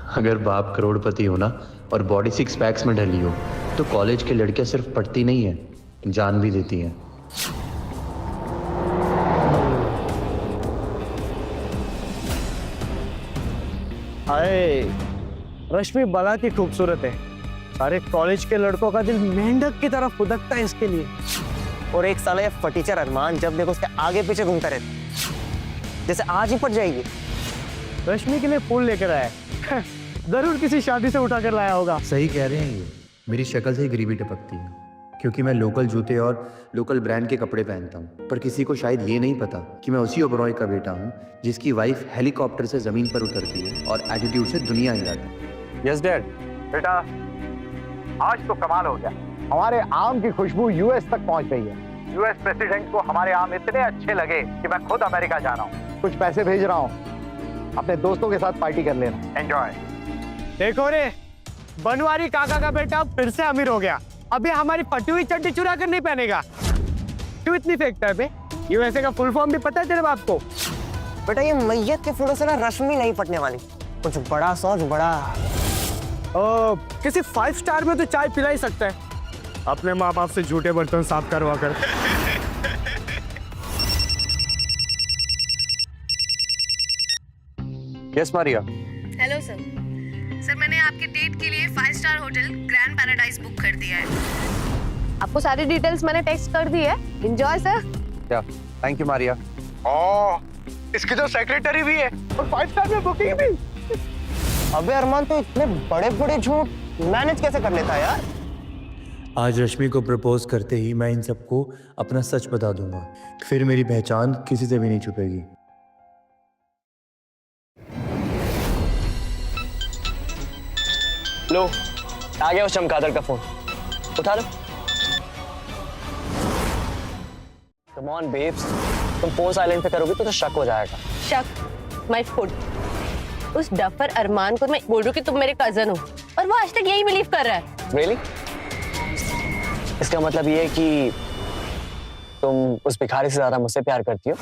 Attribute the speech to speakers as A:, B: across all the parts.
A: अगर बाप करोड़पति हो ना और बॉडी सिक्स पैक्स में ढली हो तो कॉलेज की लड़कियां सिर्फ पढ़ती नहीं है, जान भी देती हैं।
B: हाय, रश्मि बहुत ही खूबसूरत है। सारे कॉलेज के लड़कों का दिल मेंढक की तरफ फुदकता है इसके लिए।
C: और एक साला ये फटीचर अरमान जब देखो उसके आगे पीछे घूमता रहता, जैसे आज ही पट जाएगी।
B: रश्मि के लिए फूल लेकर आया है। जरूर किसी शादी से उठा कर लाया होगा।
A: सही कह रहे हैं ये, मेरी शक्ल से ही गरीबी टपकती है क्योंकि मैं लोकल जूते और लोकल ब्रांड के कपड़े पहनता हूँ। पर किसी को शायद ये नहीं पता कि मैं उसी ओबरॉय का बेटा हूँ जिसकी वाइफ हेलीकॉप्टर से जमीन पर उतरती है और एटीट्यूड से दुनिया हिलाती है।
D: Yes dad. बेटा आज तो कमाल हो गया, हमारे आम की खुशबू यूएस तक पहुंच गई है। यूएस प्रेसिडेंट को हमारे आम इतने अच्छे लगे कि मैं खुद अमेरिका जा रहा हूँ। कुछ पैसे भेज रहा हूँ, अपने दोस्तों के साथ पार्टी कर लेना। एंजॉय।
B: देखो रे, बनवारी काका का बेटा फिर से अमीर हो गया। अभी हमारी फटी हुई चड्डी चुरा कर नहीं पहनेगा। क्यों इतनी फेंकता है बे? यूएसए का फुल फॉर्म भी पता है तेरे बाप को?
C: बेटा ये मैयत के फूलों से ना रश्मि नहीं पटने वाली। कुछ बड़ा सोच बड़ा।
B: किसी 5 स्टार में तो चाय पिला ही सकता है, अपने माँ बाप से झूठे बर्तन साफ करवा कर।
D: Yes Maria.
E: Hello sir. Sir मैंने आपके डेट के लिए 5 star hotel grand paradise book कर दिया है। आपको सारी डिटेल्स मैंने टेक्स्ट कर दी है। Enjoy sir.
D: या थैंक यू मारिया।
B: इसकी तो सेक्रेटरी भी है और 5 स्टार में बुकिंग भी।
C: अबे अरमान तो इतने बड़े बड़े झूठ मैनेज कैसे कर लेता है यार?
A: आज रश्मि को प्रपोज करते ही मैं इन सबको अपना सच बता दूंगा, फिर मेरी पहचान किसी से भी नहीं छुपेगी।
C: लो, आ गया उस चमगादड़ का फोन, उठा लो। कम ऑन बेब्स, तुम फोन साइलेंट पे करोगी तो शक हो जाएगा।
E: शक माय फुट। उस डफर अरमान को मैं बोल रही हूँ कि तुम मेरे कजन हो और वो आज तक यही बिलीव कर रहा है।
C: Really? इसका मतलब ये है कि तुम उस भिखारी से ज्यादा मुझसे प्यार करती हो?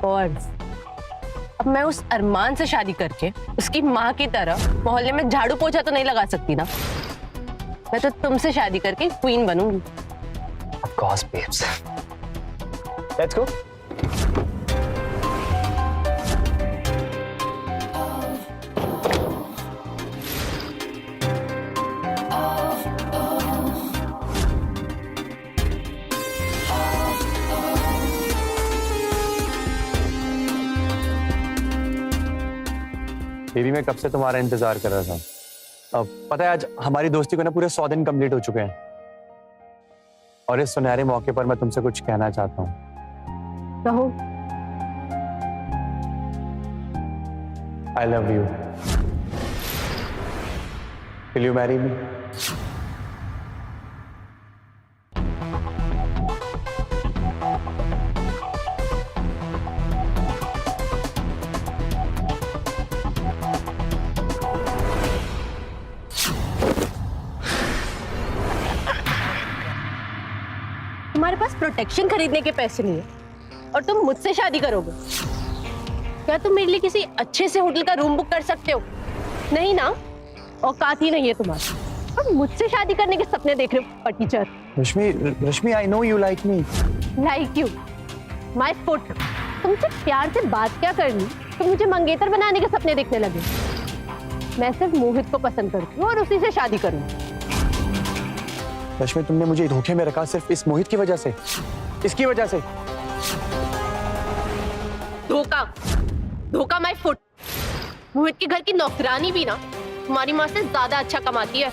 E: Course. अब मैं उस अरमान से शादी करके उसकी माँ की तरह मोहल्ले में झाड़ू पोछा तो नहीं लगा सकती ना। मैं तो तुमसे शादी करके क्वीन बनूंगी।
C: Of course, babes. Let's go.
D: Baby मैं कब से तुम्हारा इंतजार कर रहा था। अब पता है आज हमारी दोस्ती को ना पूरे 100 दिन कंप्लीट हो चुके हैं और इस सुनहरे मौके पर मैं तुमसे कुछ कहना चाहता हूँ।
E: कहो।
D: I love you. Will you marry me?
E: तुम्हारे पास प्रोटेक्शन खरीदने के पैसे नहीं है और तुम मुझसे शादी करोगे? क्या तुम मेरे लिए किसी अच्छे से होटल का रूम बुक कर सकते हो? नहीं ना, औकात ही नहीं है तुम्हारी। और मुझसे शादी करने के सपने देख रहे हो teacher.
D: Rashmi I know you like me.
E: Like you my foot. तुमसे प्यार से बात क्या करनी तो मुझे मंगेतर बनाने के सपने देखने लगे। मैं सिर्फ मोहित को पसंद करती हूँ और उसी से शादी करूंगी।
D: रश्मि तुमने मुझे धोखे में रखा सिर्फ इस मोहित की वजह से, इसकी वजह से।
E: धोखा धोखा माय फुट। मोहित के घर की नौकरानी भी ना तुम्हारी माँ से ज्यादा अच्छा कमाती है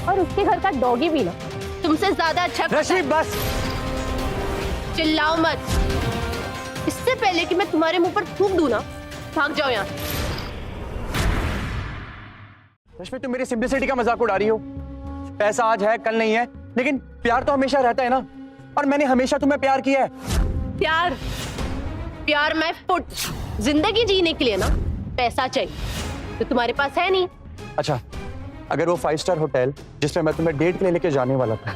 E: और उसके घर का डॉगी भी ना तुमसे ज्यादा अच्छा।
B: रश्मि बस,
E: चिल्लाओ मत। इससे पहले कि मैं तुम्हारे मुंह पर थूक दूं ना, भाग जाओ यहाँ।
D: रश्मि तुम मेरी सिंप्लिसिटी का मजाक उड़ा रही हो। पैसा आज है कल नहीं है, लेकिन प्यार तो हमेशा रहता है ना, और मैंने हमेशा तुम्हें प्यार किया है।
E: प्यार प्यार मैं फुट। जिंदगी जीने के लिए ना पैसा चाहिए, तो तुम्हारे पास है नहीं।
D: अच्छा, अगर वो 5 स्टार होटल जिसमें मैं तुम्हें डेट के लिए लेके जाने वाला था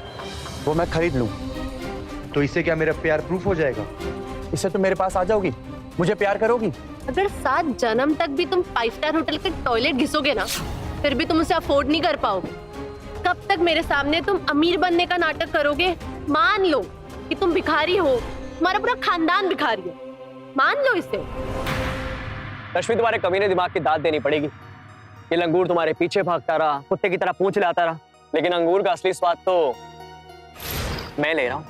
D: वो मैं खरीद लूं तो इससे क्या मेरा प्यार प्रूफ हो जाएगा? इससे तुम मेरे पास आ जाओगी
C: मुझे प्यार करोगी?
E: अगर 7 जन्म तक भी तुम 5 स्टार होटल के टॉयलेट घिसोगे ना, फिर भी तुम उसे अफोर्ड नहीं कर पाओगे। कब तक मेरे सामने तुम अमीर बनने का नाटक करोगे? मान लो कि तुम भिखारी हो, तुम्हारा पूरा खानदान भिखारी है, मान लो इसे।
C: रश्मि, तुम्हारे कमीने दिमाग की दाद देनी पड़ेगी। ये लंगूर तुम्हारे पीछे भागता रहा, कुत्ते की तरह पूंछ लाता रहा, लेकिन अंगूर का असली स्वाद तो मैं ले रहा हूं।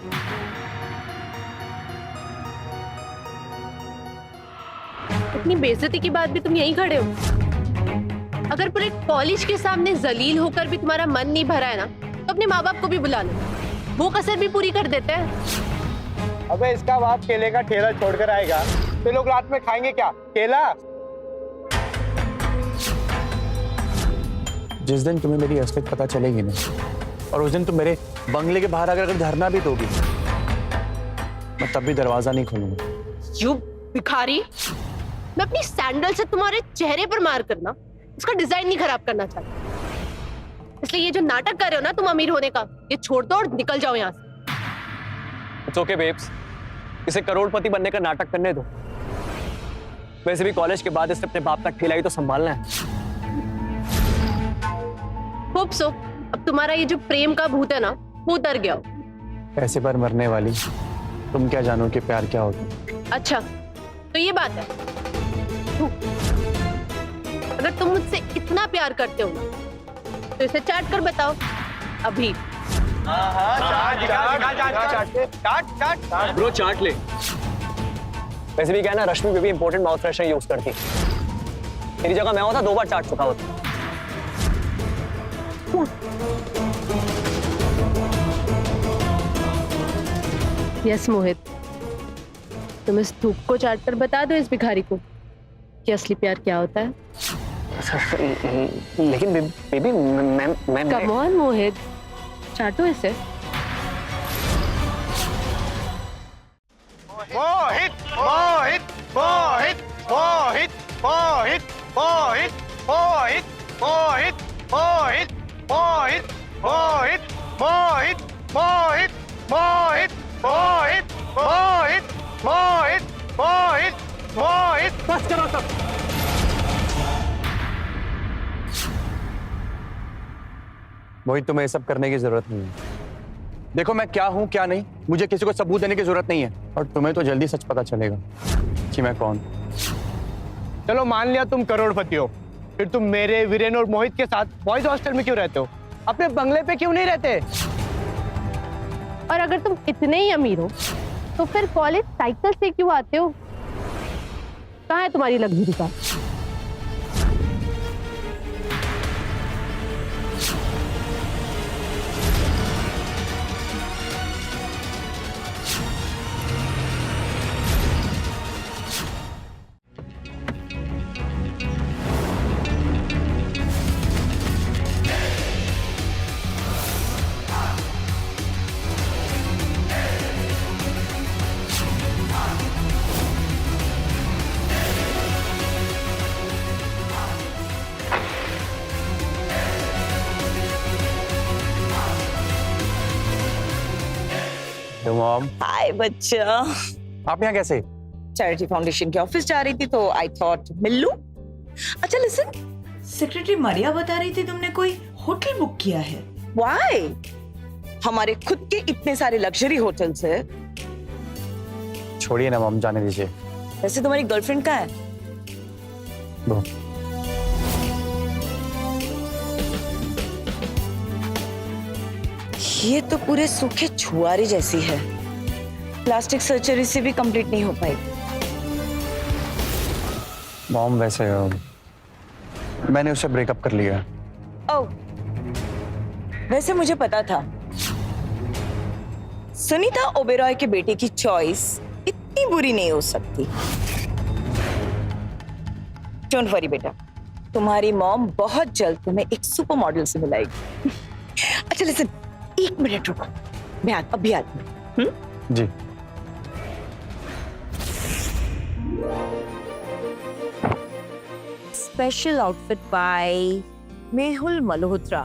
E: इतनी बेइज्जती की बात भी तुम यहीं खड़े हो। अगर पूरे कॉलेज के सामने जलील होकर भी तुम्हारा मन नहीं भरा है ना, तो अपने माँ बाप को भी बुला लो, वो कसर भी पूरी कर देते हैं।
B: अबे इसका बाप केले का ठेला छोड़कर आएगा तो लोग रात में खाएंगे क्या? केला?
F: जिस दिन तुम्हें मेरी असलियत पता चलेगी ना, और उस दिन तुम मेरे बंगले के बाहर अगर धरना भी दोगी, मैं तब भी दरवाजा नहीं खोलूंगा।
E: यू भिखारी, मैं अपनी सैंडल से तुम्हारे चेहरे पर मार करना इसका डिजाइन नहीं खराब करना चाहती। इसलिए ये जो नाटक कर रहे हो ना तुम अमीर होने का, ये छोड़ दो और निकल जाओ यहाँ से।
C: इट्स ओके बेब्स, इसे करोड़पति बनने का नाटक करने दो। वैसे भी कॉलेज के बाद इसे अपने बाप का ठेला ही तो संभालना है।
E: होप सो अब तुम्हारा ये जो प्रेम का भूत है ना, वो उतर गया हो।
F: पैसे पर मरने वाली तुम क्या जानो कि प्यार क्या होता है।
E: अच्छा तो ये बात है। अगर तुम मुझसे इतना प्यार करते हो ना, तो इसे चाट कर बताओ अभी।
C: ब्रो चाट ले। वैसे भी क्या है ना, Rashmi baby important mouth freshener use करती है। मेरी जगह मैं होता 2 बार चाट चुका होता।
E: यस मोहित, तुम इस धूप को चाट कर बता दो इस भिखारी को कि असली प्यार क्या होता है।
C: लेकिन बेबी मैं
E: कम ऑन मोहित, चाटो इसे।
B: मोहित मोहित मोहित मोहित मोहित मोहित मोहित मोहित मोहित मोहित मोहित मोहित मोहित मोहित मोहित मोहित मोहित मोहित मोहित।
C: बस करो सब।
F: मोहित, तुम्हें ये सब करने की जरूरत नहीं है। देखो मैं क्या हूँ क्या नहीं, मुझे किसी को सबूत देने की जरूरत नहीं है, और तुम्हें तो जल्दी सच पता चलेगा कि मैं कौन।
B: चलो मान लिया तुम करोड़पति हो, फिर तुम मेरे, वीरेन और मोहित के साथ बॉयज हॉस्टल में क्यों रहते हो? अपने बंगले पे क्यों नहीं रहते?
E: और अगर तुम इतने ही अमीर हो तो फिर कॉलेज साइकिल से क्यों आते हो? कहाँ है तुम्हारी लग्जरी कार?
F: मॉम,
G: हाय बच्चा।
F: आप यहाँ कैसे?
G: चैरिटी फाउंडेशन के ऑफिस जा रही थी तो आई थॉट मिल लूं। अच्छा लिसन,
H: सेक्रेटरी मारिया बता रही थी तुमने कोई होटल बुक किया है।
G: व्हाई? हमारे खुद के इतने सारे लग्जरी होटल्स है।
F: छोड़िए ना मॉम, जाने दीजिए।
G: वैसे तुम्हारी गर्लफ्रेंड कहाँ है?
F: वो
G: ये तो पूरे सूखे छुआरे जैसी है। प्लास्टिक सर्जरी से भी कंप्लीट नहीं हो पाई।
F: मॉम वैसे मैंने उससे ब्रेकअप कर लिया।
G: ओह, वैसे मुझे पता था सुनीता ओबेरॉय के बेटे की चॉइस इतनी बुरी नहीं हो सकती। डोंट वरी बेटा, तुम्हारी मॉम बहुत जल्द तुम्हें एक सुपर मॉडल से मिलाएगी। अच्छा लिसन, 1 मिनट रुको, मैं अभी आती हूँ।
F: जी।
H: Special outfit by Mehul Malhotra,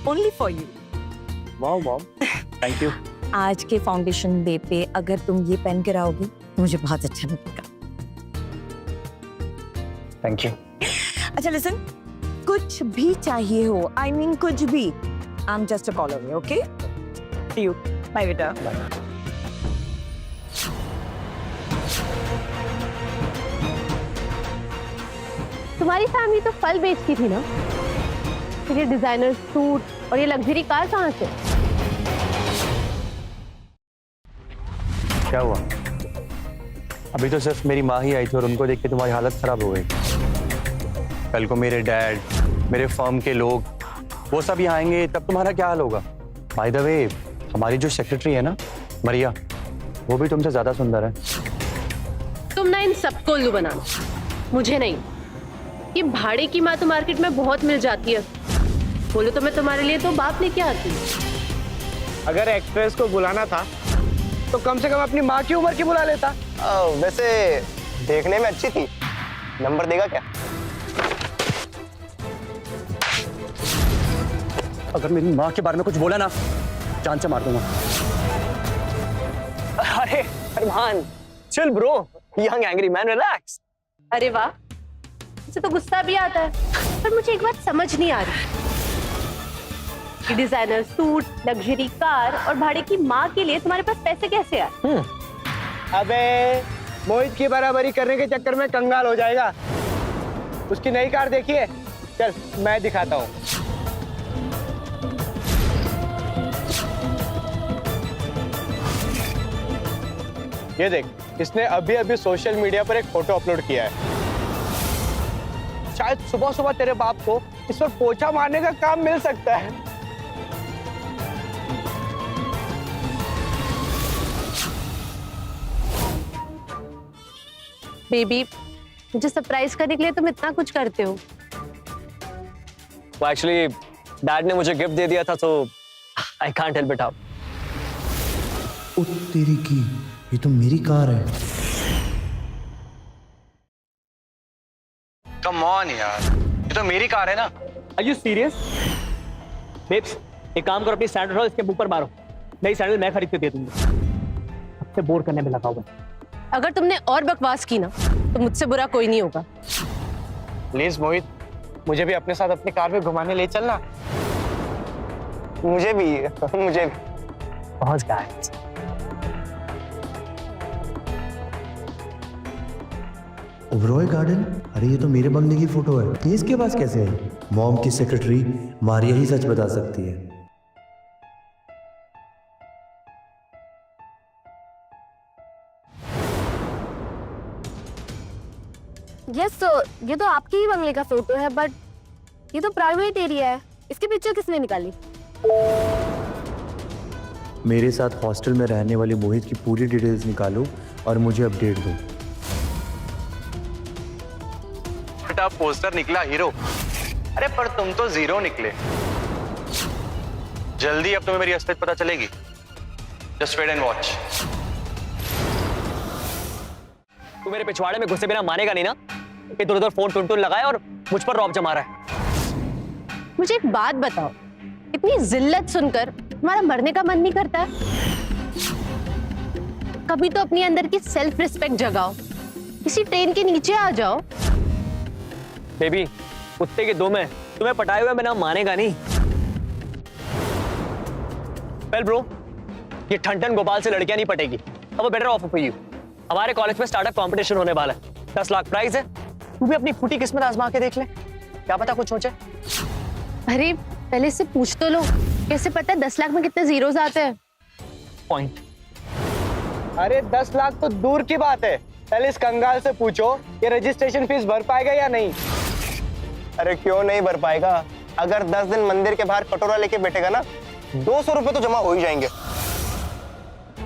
H: only for you.
F: Wow mom, thank you.
H: आज के फाउंडेशन डे पे अगर तुम ये पहन के रहोगी तो मुझे बहुत अच्छा लगेगा।
C: Thank you.
H: अच्छा लिसन, कुछ भी चाहिए हो, आई मीन कुछ भी, I am just a call away, okay? See you, bye बेटा।
E: तुम्हारी फैमिली तो फल बेचती थी ना, फिर ये डिजाइनर सूट और ये लग्जरी कार कहाँ से?
F: क्या हुआ? अभी तो सिर्फ मेरी माँ ही आई थी और उनको देख के तुम्हारी हालत खराब हो गई। कल को मेरे डैड, मेरे फर्म के लोग, वो सब यहाँ आएंगे, तब तुम्हारा क्या हाल होगा? बाय द वे, हमारी जो सेक्रेटरी है ना मरिया, वो भी तुमसे ज्यादा सुंदर है।
E: तुम ना इन सबको उल्लू बनाना, मुझे नहीं। ये भाड़े की माँ तो मार्केट में बहुत मिल जाती है, बोलो तो मैं तुम्हारे लिए तो बाप लेके आती।
B: अगर एक्ट्रेस को बुलाना था तो कम से कम अपनी माँ की उम्र की बुला लेता।
C: वैसे देखने में अच्छी थी, नंबर देगा क्या?
F: अगर मेरी माँ के बारे में कुछ बोला ना, जान से मार दूंगा।
C: अरे Armaan, chill bro, young angry man, relax.
E: अरे वाह, मुझे तो गुस्सा भी आता है, पर मुझे एक बात समझ नहीं आ रही, डिजाइनर सूट, लग्जरी कार और भाड़े की माँ के लिए तुम्हारे पास पैसे कैसे आए?
B: अबे मोहित की बराबरी करने के चक्कर में कंगाल हो जाएगा। उसकी नई कार देखिए, चल मैं दिखाता हूँ। ये देख, इसने अभी अभी सोशल मीडिया पर एक फोटो अपलोड किया है। शायद सुबह सुबह तेरे बाप को इस पर पोछा मारने का काम मिल सकता है।
E: बेबी, मुझे सरप्राइज करने के लिए तुम इतना कुछ करते हो।
C: वो एक्चुअली डैड ने मुझे गिफ्ट दे दिया था, तो I can't help it out.
A: ओ तेरी की, ये तो मेरी कार है।
F: कम ऑन यार, ये तो मेरी कार है ना।
C: Are you serious? बेब्स, एक काम करो, अपनी सैंडल उठाओ, इसके ऊपर मारो। नई सैंडल मैं खरीद के दे दूंगा। अब से बोर करने में लगा हुआ है।
E: अगर तुमने और बकवास की ना, तो मुझसे बुरा कोई नहीं होगा।
B: प्लीज मोहित, मुझे भी अपने साथ अपनी कार में घुमाने ले चलना।
C: मुझे भी पहुंच गया।
A: ओबरॉय गार्डन? अरे ये तो मेरे बंगले की फोटो है, ये इसके पास कैसे है? मॉम की सेक्रेटरी मारिया ही सच बता सकती है।
I: यस तो ये तो आपके ही बंगले का फोटो है, बट ये तो प्राइवेट एरिया है, इसकी पिक्चर किसने निकाली?
A: मेरे साथ हॉस्टल में रहने वाले मोहित की पूरी डिटेल्स निकालो और मुझे अपडेट दो।
F: बेटा पोस्टर निकला हीरो, अरे पर तुम तो जीरो निकले। जल्दी अब तुम्हें मेरी असलियत पता चलेगी। Just wait and watch.
C: तू मेरे पिछवाड़े में घुसे बिना मानेगा नहीं ना? इधर उधर फोन टुन लगाए और मुझ पर रौब जमा रहा है।
E: मुझे एक बात बताओ, इतनी जिल्लत सुनकर तुम्हारा मरने का मन नहीं करता? कभी तो अपने अंदर की सेल्फ रिस्पेक्ट जगाओ, किसी ट्रेन के नीचे आ जाओ।
C: बेबी, कुत्ते के दो में तुम्हें पटाए हुए बिना मानेगा नहीं। वेल ब्रो, ये ठंडन गोपाल से लड़कियां नहीं पटेगी। अब बेटर ऑफर फॉर यू। हमारे कॉलेज में स्टार्टअप कंपटीशन होने वाला है, 10 लाख प्राइस है। तू भी अपनी फूटी किस्मत आजमा के देख ले, क्या पता कुछ सोचे।
E: अरे पहले इससे पूछ तो लो, कैसे पता है 10 लाख में कितने जीरोस आते हैं?
C: पॉइंट।
B: अरे 10 लाख तो दूर की बात है, पहले इस कंगाल से पूछो ये रजिस्ट्रेशन फीस भर पाएगा या नहीं।
J: अरे क्यों नहीं भर पाएगा? अगर 10 दिन मंदिर के बाहर कटोरा लेके बैठेगा ना, 200 रुपए तो जमा हो ही जाएंगे।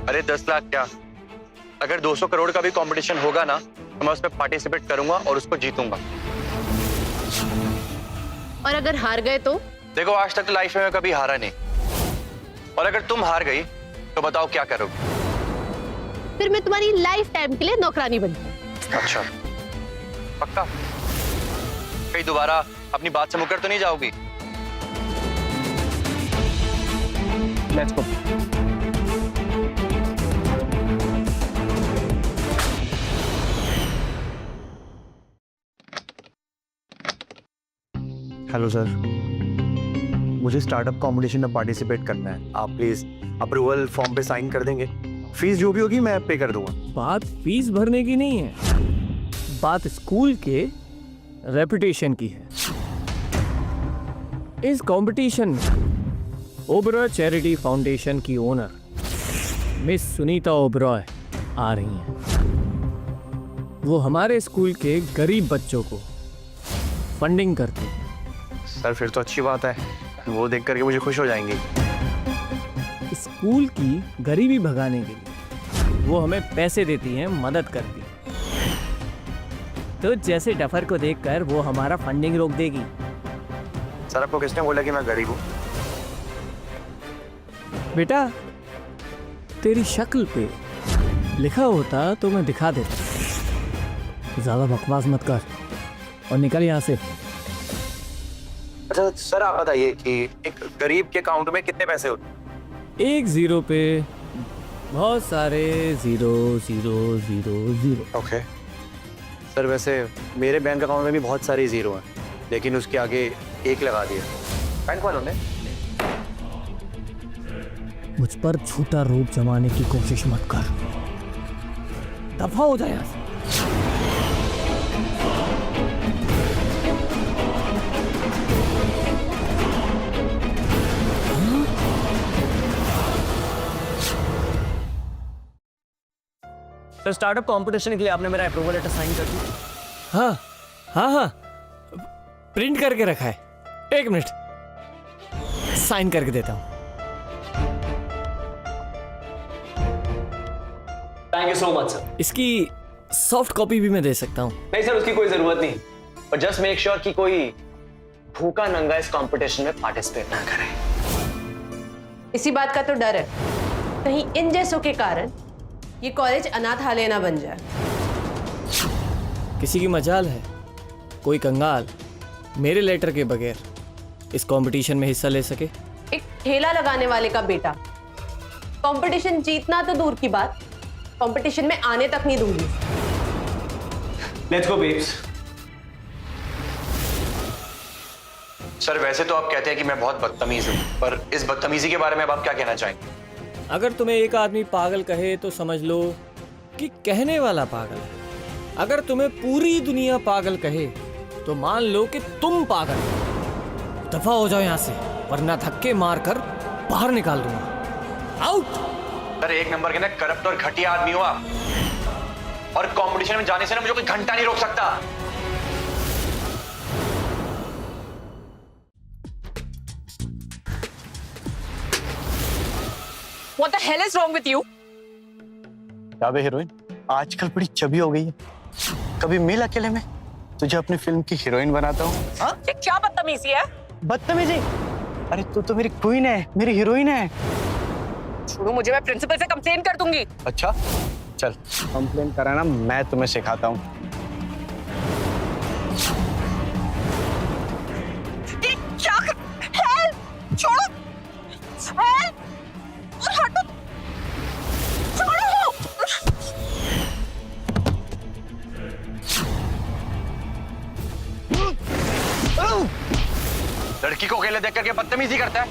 F: अरे 10 लाख क्या, अगर 200 करोड़ का भी कंपटीशन होगा ना, तो मैं उसमें पार्टिसिपेट करूंगा और उसको जीतूंगा।
E: और अगर हार गए तो?
F: देखो आज तक तो लाइफ में मैं कभी हारा नहीं, और अगर तुम हार गई तो बताओ क्या करोगे?
E: फिर मैं तुम्हारी लाइफ टाइम के लिए नौकरानी बनती।
F: अच्छा पक्का? कहीं दोबारा अपनी बात से मुकर तो नहीं जाओगी?
C: Let's go.
A: हेलो सर, मुझे स्टार्टअप कॉम्पिटिशन में पार्टिसिपेट करना है। आप प्लीज अप्रूवल फॉर्म पे साइन कर देंगे। फीस जो भी होगी मैं पे कर दूंगा।
B: बात फीस भरने की नहीं है, बात स्कूल के रेपुटेशन की है। इस कंपटीशन में ओबरॉय चैरिटी फाउंडेशन की ओनर मिस सुनीता ओबरॉय आ रही हैं। वो हमारे स्कूल के गरीब बच्चों को फंडिंग करती है।
A: सर फिर तो अच्छी बात है, वो देख करके मुझे खुश हो जाएंगी।
B: स्कूल की गरीबी भगाने के लिए वो हमें पैसे देती हैं, मदद करती हैं। तो जैसे डफर को देखकर वो हमारा फंडिंग रोक देगी।
A: सर आपको किसने बोला कि मैं गरीब हूँ?
B: बेटा, तेरी शक्ल पे लिखा होता तो मैं दिखा देता। ज्यादा बकवास मत कर और निकल यहाँ से।
A: अच्छा सर आप बताइए कि एक गरीब के अकाउंट में कितने पैसे होते हैं?
B: एक जीरो पे बहुत सारे zero zero zero zero.
A: Okay sir, वैसे मेरे बैंक अकाउंट में भी बहुत सारे जीरो हैं, लेकिन उसके आगे एक लगा दिया बैंक वालों ने।
B: मुझ पर झूठा रूप जमाने की कोशिश मत कर, दफा हो जाए यहाँ से।
C: सर स्टार्टअप कंपटीशन के लिए आपने मेरा अप्रूवल लेटर साइन कर दिया?
B: हाँ हाँ हाँ, प्रिंट करके रखा है। एक मिनट, साइन करके देता हूँ।
C: Thank you so much sir.
B: इसकी सॉफ्ट कॉपी भी मैं दे सकता हूँ।
C: नहीं सर, उसकी कोई जरूरत नहीं, पर जस्ट मेक श्योर कि कोई भूखा नंगा इस कंपटीशन में पार्टिसिपेट ना करे।
E: इसी बात का तो डर है, कहीं इन जैसों के कारण ये कॉलेज अनाथालय ना बन जाए।
B: किसी की मजाल है कोई कंगाल मेरे लेटर के बगैर इस कंपटीशन में हिस्सा ले सके।
E: एक ठेला लगाने वाले का बेटा कंपटीशन जीतना तो दूर की बात, कंपटीशन में आने तक नहीं दूंगी।
C: Let's go babes.
F: सर वैसे तो आप कहते हैं कि मैं बहुत बदतमीज हूँ, पर इस बदतमीजी के बारे में अब आप क्या कहना चाहेंगे?
B: अगर तुम्हें एक आदमी पागल कहे तो समझ लो कि कहने वाला पागल है। अगर तुम्हें पूरी दुनिया पागल कहे तो मान लो कि तुम पागल हो। दफा हो जाओ यहाँ से, वरना धक्के मारकर बाहर निकाल दूंगा। आउट।
F: सर एक नंबर के ना करप्ट और घटिया आदमी हो आप, और कंपटीशन में जाने से ना मुझे कोई घंटा नहीं रोक सकता।
G: What the hell is wrong with you?
J: क्या बे हीरोइन, आजकल बड़ी चबी हो गई है। कभी मिल अकेले में, तुझे अपनी फिल्म की हीरोइन बनाता हूँ।
G: ये क्या बदतमीजी है?
J: बदतमीजी? अरे तू तो मेरी क्वीन है, मेरी हीरोइन है।
G: छोड़ो मुझे, मैं प्रिंसिपल से कंप्लेन कर दूंगी।
J: अच्छा चल, कंप्लेन कराना मैं तुम्हें सिखाता हूँ।
G: क्या कर? हेल्प! छोड़ो! हेल्प! और हटो! छोड़ो!
F: लड़की को अकेले देख करके बदतमीजी करता है।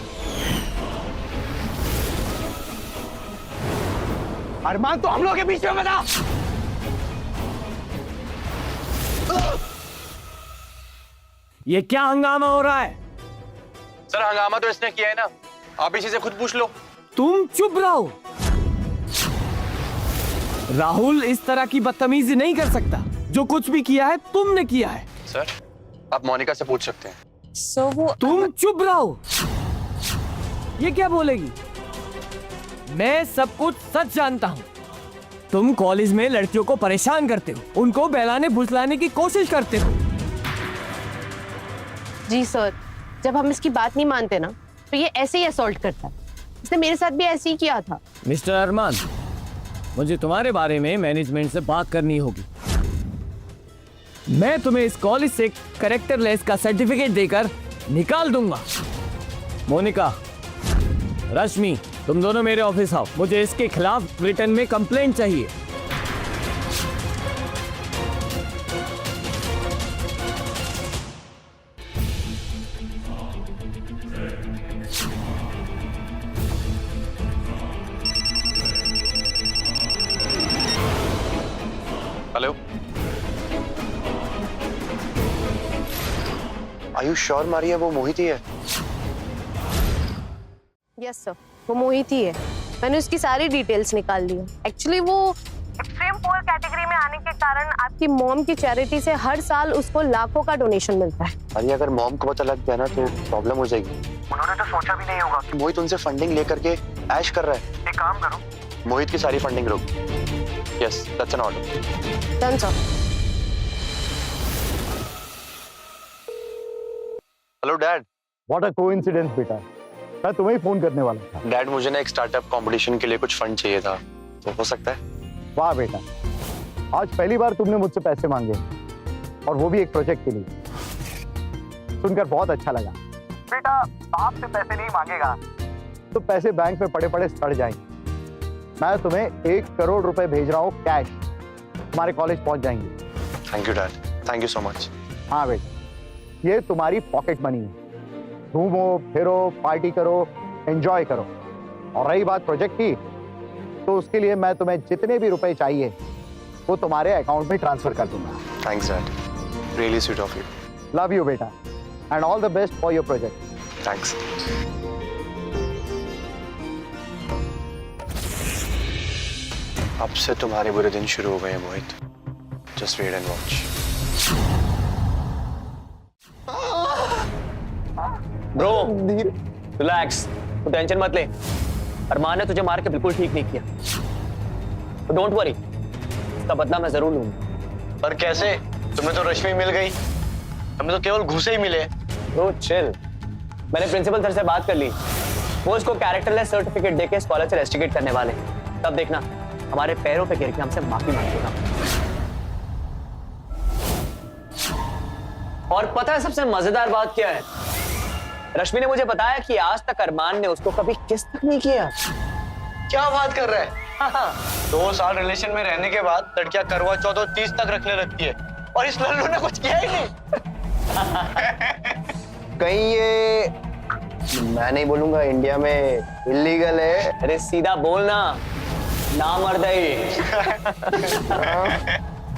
J: अरमान तो हम लोग के बीच में बता।
B: ये क्या हंगामा हो रहा है?
F: सर हंगामा तो इसने किया है ना, आप इसी से खुद पूछ लो।
B: तुम चुप रहो। राहुल इस तरह की बदतमीजी नहीं कर सकता। जो कुछ भी किया है तुमने किया है।
F: सर आप मोनिका से पूछ सकते हैं।
G: So वो
B: तुम चुप रहो। ये क्या बोलेगी? मैं सब कुछ सच जानता हूं। तुम कॉलेज में लड़कियों को परेशान करते हो, उनको बहलाने फुसलाने की कोशिश करते हो।
E: जी सर, जब हम इसकी बात नहीं मानते ना तो ये ऐसे ही असॉल्ट करता है। इसने मेरे साथ भी ऐसे ही किया था।
B: मिस्टर अरमान, मुझे तुम्हारे बारे में मैनेजमेंट से बात करनी होगी। मैं तुम्हें इस कॉलेज से कैरेक्टरलेस का सर्टिफिकेट देकर निकाल दूंगा। मोनिका, रश्मि, तुम दोनों मेरे ऑफिस आओ। मुझे इसके खिलाफ रिटर्न में कंप्लेंट चाहिए।
F: हेलो, आयुष श्योर मारिया वो मोहित ही है?
E: यस सर, वो मोहित ही है। मैंने उसकी सारी डिटेल्स निकाल ली। एक्चुअली वो एक्सट्रीम पुअर कैटेगरी में आने के कारण आपकी मॉम की चैरिटी से हर साल उसको लाखों का डोनेशन मिलता है।
F: अरे अगर मॉम को पता लग गया ना तो प्रॉब्लम हो जाएगी।
D: उन्होंने तो सोचा भी नहीं होगा।
F: मोहित उनसे फंडिंग लेकर के ऐश कर रहा है।
D: एक काम करो,
F: मोहित की सारी फंडिंग रोक। Yes, that's an order.
E: Done sir.
F: Hello dad.
D: What a coincidence बेटा, मैं तुम्हें ही फोन करने वाला था।
F: डैड मुझे ना एक स्टार्टअप कंपटीशन के लिए कुछ फंड चाहिए था, तो हो सकता है?
D: वाह बेटा, आज पहली बार तुमने मुझसे पैसे मांगे और वो भी एक प्रोजेक्ट के लिए। सुनकर बहुत अच्छा लगा। बेटा बाप से पैसे नहीं मांगेगा तो पैसे बैंक में पड़े पड़े सड़ जाएंगे। मैं तुम्हें 1 करोड़ रुपए भेज रहा हूँ कैश, तुम्हारे कॉलेज पहुंच जाएंगे।
F: Thank you dad, thank you so much.
D: हाँ बेटा, ये तुम्हारी पॉकेट मनी है। घूमो फिरो, पार्टी करो, एंजॉय करो। और रही बात प्रोजेक्ट की, तो उसके लिए मैं तुम्हें जितने भी रुपए चाहिए वो तुम्हारे अकाउंट में ट्रांसफर कर दूंगा।
F: Thanks dad, really sweet of you.
D: Love you बेटा and all the best for your project.
F: Thanks. अब से तुम्हारे बुरे दिन शुरू हो गए हैं Mohit. Just wait and watch.
C: Bro relax, तू टेंशन मत ले। अरमान ने तुझे मार के बिल्कुल ठीक नहीं किया। डोंट वरी, इसका बदला मैं जरूर लूंगा।
J: पर कैसे? तुम्हें तो रश्मि मिल गई, हमें तो केवल घूसे ही मिले।
C: ब्रो चिल, मैंने प्रिंसिपल सर से बात कर ली। वो इसको कैरेक्टरलेस सर्टिफिकेट देके इस कॉलेज से रेस्टिकेट करने वाले। तब देखना हमारे पैरों पे गिर के हमसे माफी मांगेगा। और पता है सबसे मजेदार बात क्या है? रश्मि ने मुझे बताया कि आज तक अरमान ने उसको कभी किस तक नहीं किया।
J: क्या बात कर रहा है? 2 साल रिलेशन में रहने के बाद लड़कियां करवा चौथ और 30 तक रखने लगती है, और इस लल्लू ने कुछ किया ही नहीं। कहीं ये, मैं नहीं बोलूंगा, इंडिया में इलीगल है?
C: अरे सीधा बोलना, नामर्दई।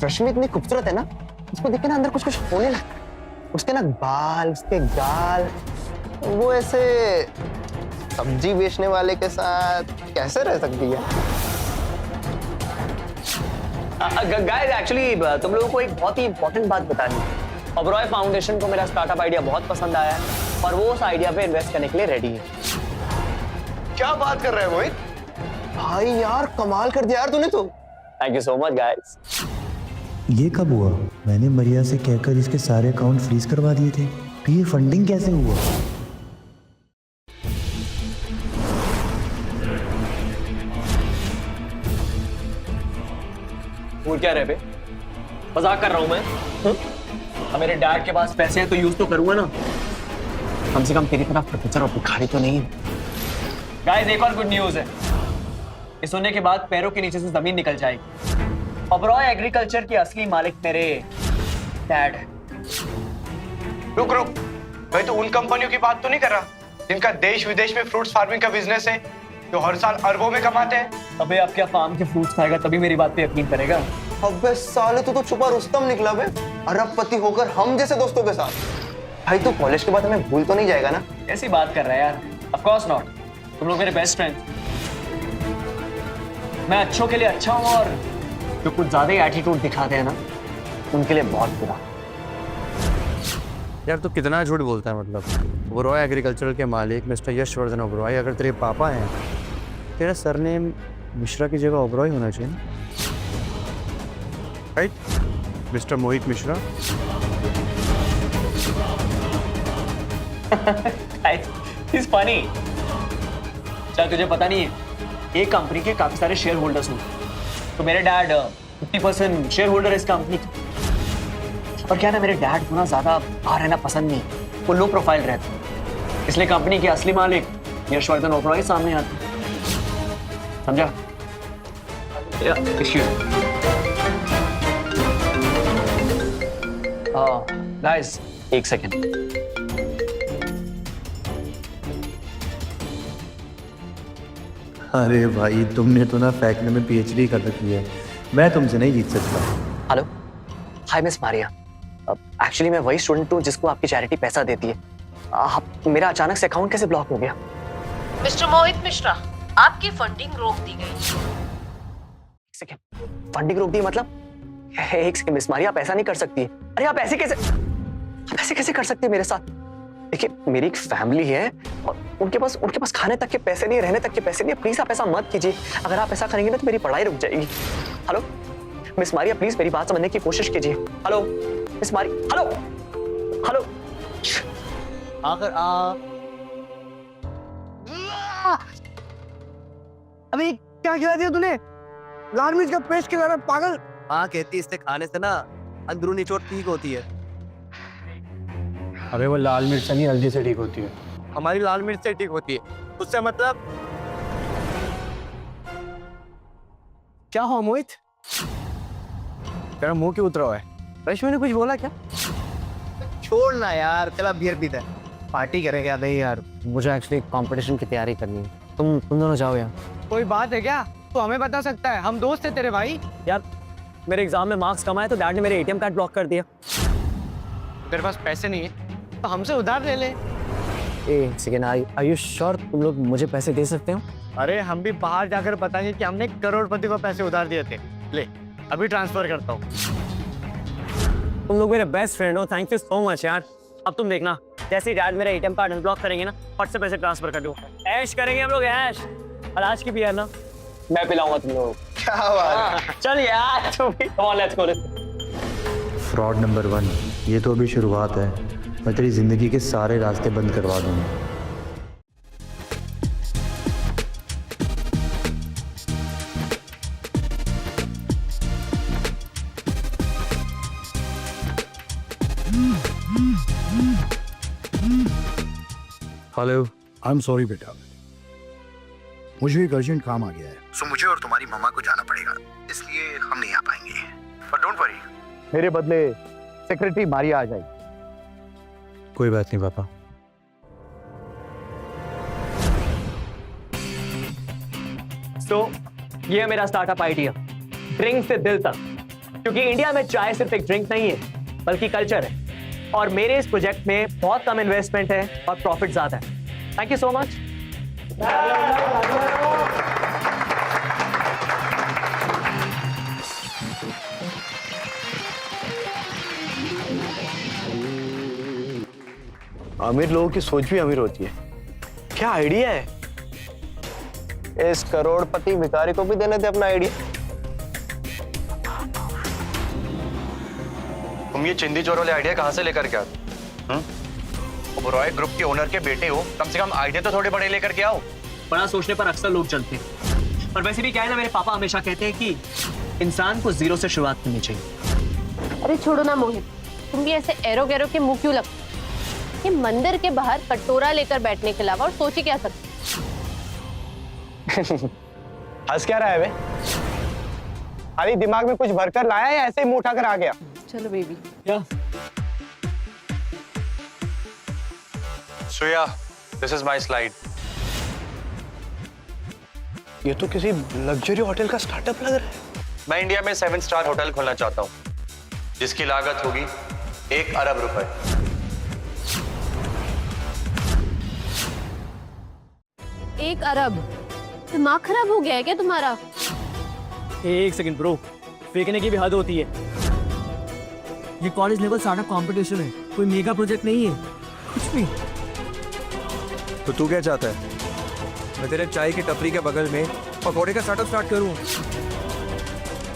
J: रश्मि इतनी खूबसूरत है ना, उसको देख के ना अंदर कुछ कुछ होने लगता है। उसके ना बाल, उसके गाल, वो ऐसे सब्जी बेचने वाले के साथ कैसे रह सकती है?
C: गाइस एक्चुअली तुम लोगों को एक बहुत ही इंपॉर्टेंट बात बतानी है। ओबरॉय फाउंडेशन को मेरा स्टार्टअप आइडिया बहुत पसंद आया है और वो उस आइडिया पे इन्वेस्ट करने के लिए रेडी है।
J: क्या बात कर रहे हैं मोहित? भाई यार कमाल कर दिया यार तूने तो।
C: Thank you so much guys.
A: ये कब हुआ? मैंने मरिया से कहकर इसके सारे अकाउंट फ्रीज करवा दिए थे, तो ये फंडिंग कैसे हुआ?
C: वो क्या रहे बे? मजाक कर रहा हूं मैं। अब मेरे डैड के पास पैसे हैं तो यूज तो करूंगा ना। कम से कम तेरी तरह प्रोफेसर और भिखारी तो नहीं। गाइस एक और गुड न्यूज है। ये सुनने के बाद पैरों के नीचे से जमीन निकल जाएगी। ओबरॉय एग्रीकल्चर के असली मालिक मेरे डैड है।
J: रुक रुक, भाई तो उन कंपनियों की बात तो नहीं कर रहा जिनका देश विदेश में फ्रूट्स फार्मिंग का बिजनेस है, जो हर साल अरबों में कमाते हैं?
C: अबे आप क्या फार्म के फ्रूट्स खाएगा तभी मेरी बात पे यकीन करेगा?
J: अबे साले तू तो छुपा रुस्तम निकला बे, अरबपति होकर हम जैसे दोस्तों के साथ। भाई तू कॉलेज के बाद हमें भूल तो नहीं जाएगा ना?
C: ऐसी बात कर रहा है यार। ऑफ कोर्स नॉट, तुम लोग मेरे बेस्ट फ्रेंड। मैं अच्छों के लिए अच्छा हूं और जो कुछ ज्यादा ही एटीट्यूड दिखाते हैं ना, उनके लिए बहुत बुरा।
F: यार तो कितना झूठ बोलता है। मतलब ओबरॉय एग्रीकल्चर के मालिक मिस्टर यशवर्धन ओबरॉय अगर तेरे पापा हैं, तेरा सरनेम मिश्रा की जगह ओबरॉय होना चाहिए, राइट मिस्टर मोहित मिश्रा?
C: He's funny। चल तुझे पता नहीं है, एक कंपनी के काफी सारे शेयर होल्डर्स होते हैं, तो मेरे डैड 50% शेयर होल्डर है इस कंपनी के। और क्या ना, मेरे डैड को ना ज्यादा बाहर रहना पसंद नहीं, वो लो प्रोफाइल रहते हैं, इसलिए कंपनी के असली मालिक यशवर्धन ओबरॉय सामने आते हैं। समझा? गाइस एक सेकेंड।
A: अरे भाई तुमने तो ना फेंकने में पीएचडी कर रखी है, मैं तुमसे नहीं जीत सकता।
C: Hello, hi miss Maria. Actually मैं वही स्टूडेंट हूँ जिसको आपकी चैरिटी पैसा देती है। मेरा अचानक से अकाउंट कैसे ब्लॉक हो गया?
E: मिस्टर मोहित मिश्रा, आपकी फंडिंग रोक दी गई।
C: सेकंड, फंडिंग रोक दी मतलब? एक सेकंड मिस मारिया, आप ऐसा नहीं कर सकती है। अरे आप ऐसे कैसे कर सकती है मेरे साथ? देखिए, मेरी एक फैमिली है और उनके पास खाने तक के पैसे नहीं, रहने तक के पैसे नहीं। प्लीज आप ऐसा मत कीजिए। अगर आप ऐसा करेंगे ना तो मेरी पढ़ाई रुक जाएगी। हेलो मिस मारिया, प्लीज मेरी बात समझने की कोशिश कीजिए। Hello miss Maria, hello.
J: आकर
B: अबे क्या खिला दिया तूने? लाल मिर्च का पेस्ट खिला रहा है, पागल।
J: हाँ, कहती इससे खाने से ना अंदरूनी चोट ठीक होती है।
F: अबे वो लाल मिर्च नहीं, हल्दी से ठीक होती है।
J: हमारी लाल मिर्च से ठीक होती है, उससे मतलब
B: क्या हो मोहित?
J: तेरा मुंह क्यों उतरा हुआ है?
B: रश्मि ने कुछ बोला क्या?
J: छोड़ना यार, चला बियर पीता है, पार्टी करेगा। नहीं यार,
C: मुझे एक्चुअली कंपटीशन की तैयारी करनी है। तुम दोनों जाओ यार।
B: कोई बात है क्या? तो हमें बता सकता है, हम दोस्त है तेरे भाई।
C: यार मेरे एग्जाम में मार्क्स कम आए तो डैड ने मेरे एटीएम कार्ड ब्लॉक कर दिया।
B: तेरे पास पैसे नहीं है तो हमसे उधार ले ले।
C: एक सेकेंड, आर यू श्योर तुम लोग मुझे पैसे दे सकते हो?
B: अरे हम भी बाहर जाकर बताएंगे कि हमने करोड़पति को पैसे उधार दिए थे। ले अभी ट्रांसफर करता हूँ।
C: तुम लोग मेरे बेस्ट फ्रेंड हो, थैंक यू सो मच यार। अब तुम देखना, जैसे ही डैड मेरा एटीएम कार्ड अनब्लॉक करेंगे ना, फट से पैसे ट्रांसफर कर दो। ऐश करेंगे हम लोग, ऐश। और आज की भी है ना, मैं पिलाऊंगा तुम लोग।
J: क्या बात है?
C: चल यार, तुम भी come on, let's go.
A: Fraud number 1, ये तो अभी शुरुआत है। मैं तेरी जिंदगी के सारे रास्ते बंद करवा दूंगा। हेलो।
K: आई एम सॉरी बेटा, मुझे एक अर्जेंट काम आ गया है, सो मुझे और तुम्हारी मम्मा को जाना पड़ेगा, इसलिए हम नहीं आ पाएंगे। पर डोंट वरी,
D: मेरे बदले सेक्रेटरी मारिया आ जाएगी।
F: कोई बात नहीं पापा।
C: ये है मेरा स्टार्टअप आइडिया, ड्रिंक से दिल तक। क्योंकि इंडिया में चाय सिर्फ एक ड्रिंक नहीं है बल्कि कल्चर है। और मेरे इस प्रोजेक्ट में बहुत कम इन्वेस्टमेंट है और प्रॉफिट ज्यादा है। Thank you so much.
J: अमीर लोगों की सोच भी अमीर होती है। क्या आइडिया है? इस करोड़पति भिखारी को भी देने थे अपना आइडिया।
F: तुम ये चिंदी चोर वाले आइडिया कहाँ से लेकर के आते? ओबरॉय ग्रुप के ओनर के बेटे हो, कम से कम आइडिया तो थोड़े बड़े लेकर के आओ।
C: बड़ा सोचने पर अक्सर लोग चलते हैं। पर वैसे भी क्या है ना, मेरे पापा हमेशा कहते हैं कि इंसान को जीरो से शुरुआत करनी चाहिए।
E: अरे छोड़ो ना मोहित, तुम भी ऐसे एरो गैरो के मुंह क्यों लगते? ये मंदिर के बाहर कटोरा लेकर बैठने के अलावा और सोच ही क्या सकते?
J: हंस क्या रहा है बे? खाली दिमाग में कुछ भरकर लाया या ऐसे ही मुंह उठाकर आ गया?
E: चलो बेबी।
C: क्या?
F: So yeah, this is my slide.
J: ये तो किसी लग्जरी होटल का स्टार्टअप लग रहा है।
F: मैं इंडिया में 7 स्टार होटल खोलना चाहता हूँ, जिसकी लागत होगी 1 अरब रुपए।
I: 1 अरब? दिमाग खराब हो गया है क्या तुम्हारा?
C: एक सेकंड ब्रो, फेंकने की भी हद होती है। ये कॉलेज लेवल स्टार्टअप कंपटीशन है, कोई मेगा प्रोजेक्ट नहीं है, कुछ भी।
F: तो तू क्या चाहता है? मैं तेरे चाय की टपरी के बगल में पकौड़े का स्टार्टअप स्टार्ट करूं?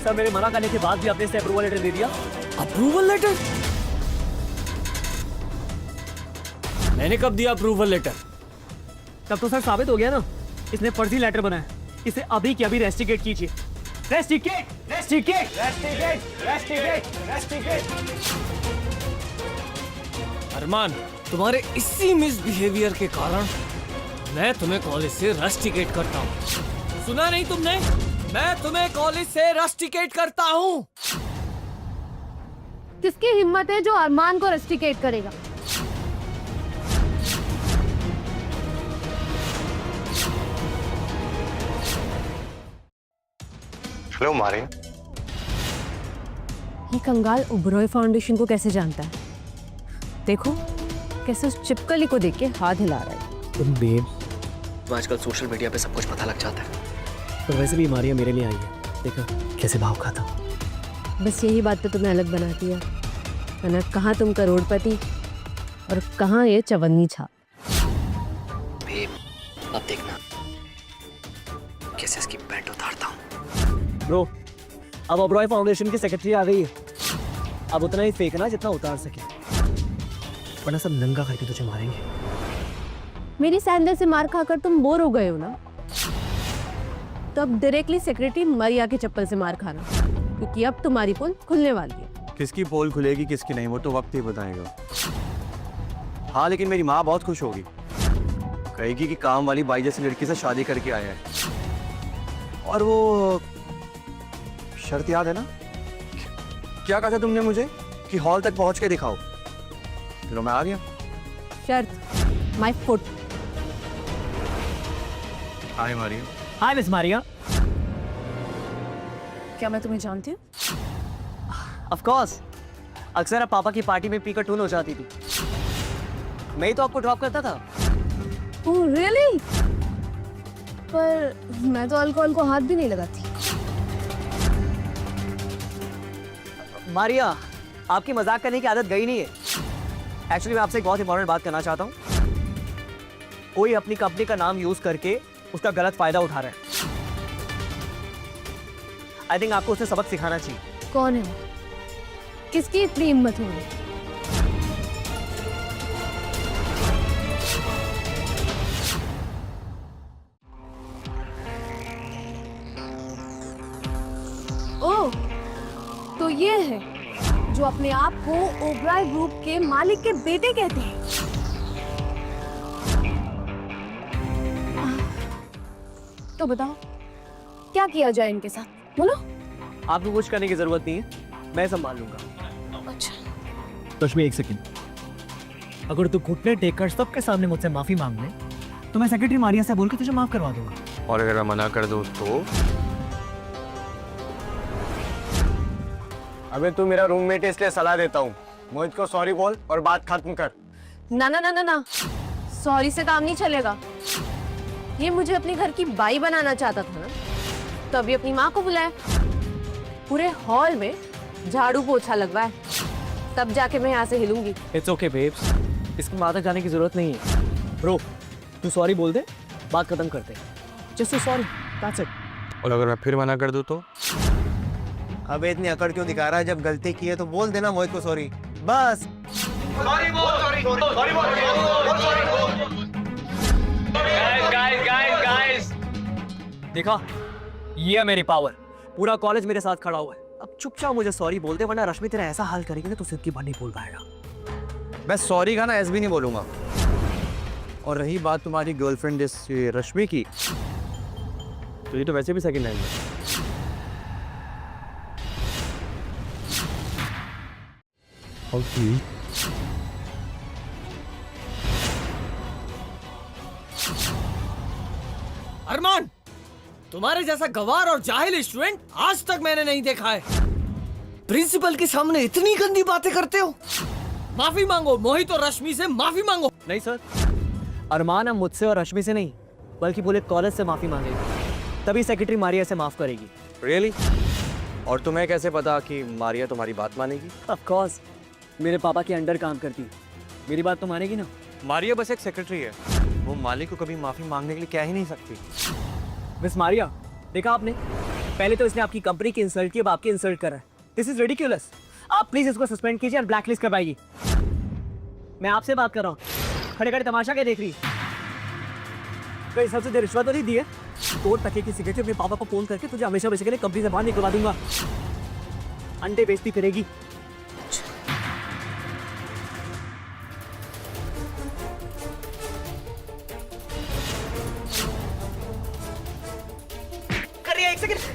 C: सर मेरे मना करने के बाद भी आपने इसे अप्रूवल लेटर दे दिया।
B: Approval letter? मैंने कब दिया अप्रूवल लेटर?
C: तब तो सर साबित हो गया ना, इसने फर्जी लेटर बनाया। इसे अभी के अभी रेस्टिकेट कीजिए। Rusticate, rusticate, rusticate, rusticate, rusticate.
B: Armaan, तुम्हारे इसी मिसबिहेवियर के कारण मैं तुम्हें कॉलेज से रस्टिकेट करता हूँ। सुना नहीं तुमने? मैं तुम्हें कॉलेज से रस्टिकेट करता हूँ।
I: किसकी हिम्मत है जो अरमान को रस्टिकेट करेगा?
F: हेलो मारिया,
E: ये कंगाल ओबरॉय फाउंडेशन को कैसे जानता है? देखो कैसे उस चिपकली को देख के हाथ हिला रहा है।
B: तुम बेब,
C: तो आजकल सोशल मीडिया पे सब कुछ पता लग जाता है।
B: पर वैसे भी मारिया मेरे लिए आई है, देखा कैसे भाव खाता।
E: बस यही बात तो तुम्हें अलग बनाती है, वरना कहाँ तुम करोड़पति और कहाँ ये चवन्नी छाप।
C: बेब अब देखना कैसे इसकी पैंट उतारता हूँ।
B: ब्रो, अब ओबरॉय फाउंडेशन की सेक्रेटरी आ गई है, अब उतना ही फेंकना जितना उतार सके, वरना सब नंगा करके तुझे मारेंगे।
E: मेरी सैंडल से मार खाकर तुम बोर हो गए हो ना, तो अब डायरेक्टली सेक्रेटरी मारिया के चप्पल से मार खाना, क्योंकि अब तुम्हारी पोल खुलने वाली है।
F: किसकी पोल खुलेगी किसकी नहीं वो तो वक्त ही बताएगा। हाँ लेकिन मेरी माँ बहुत खुश होगी, कहेगी कि काम वाली बाई जैसी लड़की से शादी करके आया है। और वो शर्त याद है ना, क्या कहा था तुमने मुझे कि हॉल तक पहुंच के दिखाओ? चलो मैं आ गया।
E: शर्त my foot.
F: Hi Maria.
B: Hi miss Maria.
H: क्या मैं तुम्हें जानती हूँ?
B: ऑफ कोर्स, अक्सर आप पापा की पार्टी में पीकर टून हो जाती थी। मैं ही तो आपको ड्रॉप करता था।
I: Oh really? पर मैं तो अल्कोहल को हाथ भी नहीं लगाती।
B: मारिया, आपकी मजाक करने की आदत गई नहीं है। एक्चुअली मैं आपसे एक बहुत इंपॉर्टेंट बात करना चाहता हूँ। कोई अपनी कंपनी का नाम यूज करके उसका गलत फायदा उठा रहा है। आई थिंक आपको उसे सबक सिखाना चाहिए।
I: कौन है वो? किसकी इतनी हिम्मत होगी? ओह, तो ये है जो अपने आप को ओबराय ग्रुप के मालिक के बेटे कहते हैं। तो बताओ क्या किया जाए इनके साथ, बोलो।
B: आपको कुछ करने की जरूरत नहीं है, मैं संभाल लूंगा।
I: अच्छा,
B: रश्मि एक सेकंड, अगर तू घुटने टेककर सबके सामने मुझसे माफी मांग ले तो मैं सेक्रेटरी मारिया से बोल के तुझे माफ करवा दूंगा।
F: और अगर मैं मना कर दूं तो? अबे तू मेरा रूममेट है इसलिए सलाह देता हूँ, मोहित को सॉरी बोल और बात खत्म कर।
E: ना ना ना ना ना, सॉरी से काम नहीं चलेगा। ये मुझे अपने घर की बाई बनाना चाहता था ना, तो अभी अपनी माँ को बुलाया, पूरे हॉल में झाड़ू पोछा लगवाए, तब जाके मैं यहाँ से हिलूंगी।
B: इट्स ओके बेब्स, इसकी वहां तक जाने की जरूरत नहीं है। ब्रो, तू सॉरी बोल दे, बात खत्म करते। Just sorry, that's it.
F: और अगर मैं फिर मना कर दूं तो?
J: अबे इतनी अकड़ क्यों दिखा रहा है? जब गलती की है तो बोल देना मोहित को सॉरी, बस।
B: देखा, ये है मेरी पावर। पूरा कॉलेज मेरे साथ खड़ा हुआ है। अब चुपचाप मुझे सॉरी बोल दे, वरना रश्मि तेरा ऐसा हाल करेगी ना तो सिर्फ की बात नहीं बोल पाएगा।
F: मैं सॉरी का ना ऐसे भी नहीं बोलूंगा। और रही बात तुम्हारी गर्लफ्रेंड इस रश्मि की, तो ये तो वैसे भी सेकंड हैंड है।
B: अरमान, तुम्हारे जैसा गवार और जाहिल स्टूडेंट आज तक मैंने नहीं देखा है। प्रिंसिपल के सामने इतनी गंदी बातें करते हो। माफी मांगो, मोहित और रश्मि से माफी मांगो। नहीं सर, अरमान अब मुझसे और रश्मि से नहीं बल्कि पूरे कॉलेज से माफी मांगेगी, तभी सेक्रेटरी मारिया से माफ करेगी।
F: रियली? और तुम्हें कैसे पता कि मारिया तुम्हारी बात मानेगी?
B: ऑफ कोर्स, मेरे पापा के अंडर काम करती है, मेरी बात तो मानेगी ना।
F: मारिया बस एक सेक्रेटरी है, वो मालिक को कभी माफी मांगने के लिए कह ही नहीं सकती।
B: मिस मारिया, देखा आपने, पहले तो इसने आपकी कंपनी की इंसल्ट की, अब आपकी इंसल्ट कर रहा है। This is ridiculous. आप प्लीज इसको सस्पेंड कीजिए और ब्लैकलिस्ट करवाइए। मैं आपसे बात कर रहा हूँ, खड़े खड़े तमाशा क्या देख रही है? कोई सबसे देर रिश्वत तो नहीं दी है? कोर्ट तक की सिगरेट अपने पापा को फोन करके तुझे हमेशा हमेशा के लिए कंपनी से बाहर निकलवा दूंगा। अंडे बेचती फिरेगी।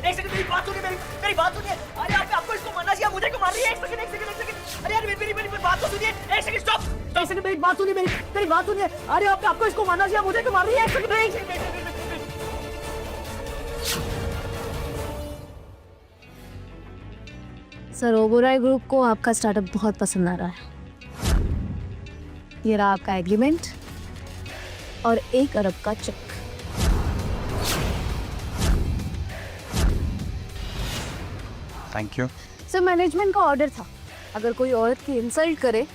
B: एक सेकंड मेरी बात सुनिए, मेरी बात सुनिए। अरे आपको इसको मारना चाहिए, मुझे क्यों मार रही है? एक सेकंड। अरे यार मेरी बात तो सुनिए। एक सेकंड स्टॉप। एक सेकंड मेरी बात सुनिए, मेरी बात सुनिए। अरे आपको इसको मारना चाहिए, मुझे क्यों मार रही है? एक सेकंड।
I: सर ओबेरॉय ग्रुप को आपका स्टार्टअप बहुत पसंद आ रहा है। ये रहा आपका एग्रीमेंट और 1 अरब का cheque.
F: Thank you.
I: Sir management का ऑर्डर था, अगर कोई औरत की इंसल्ट करे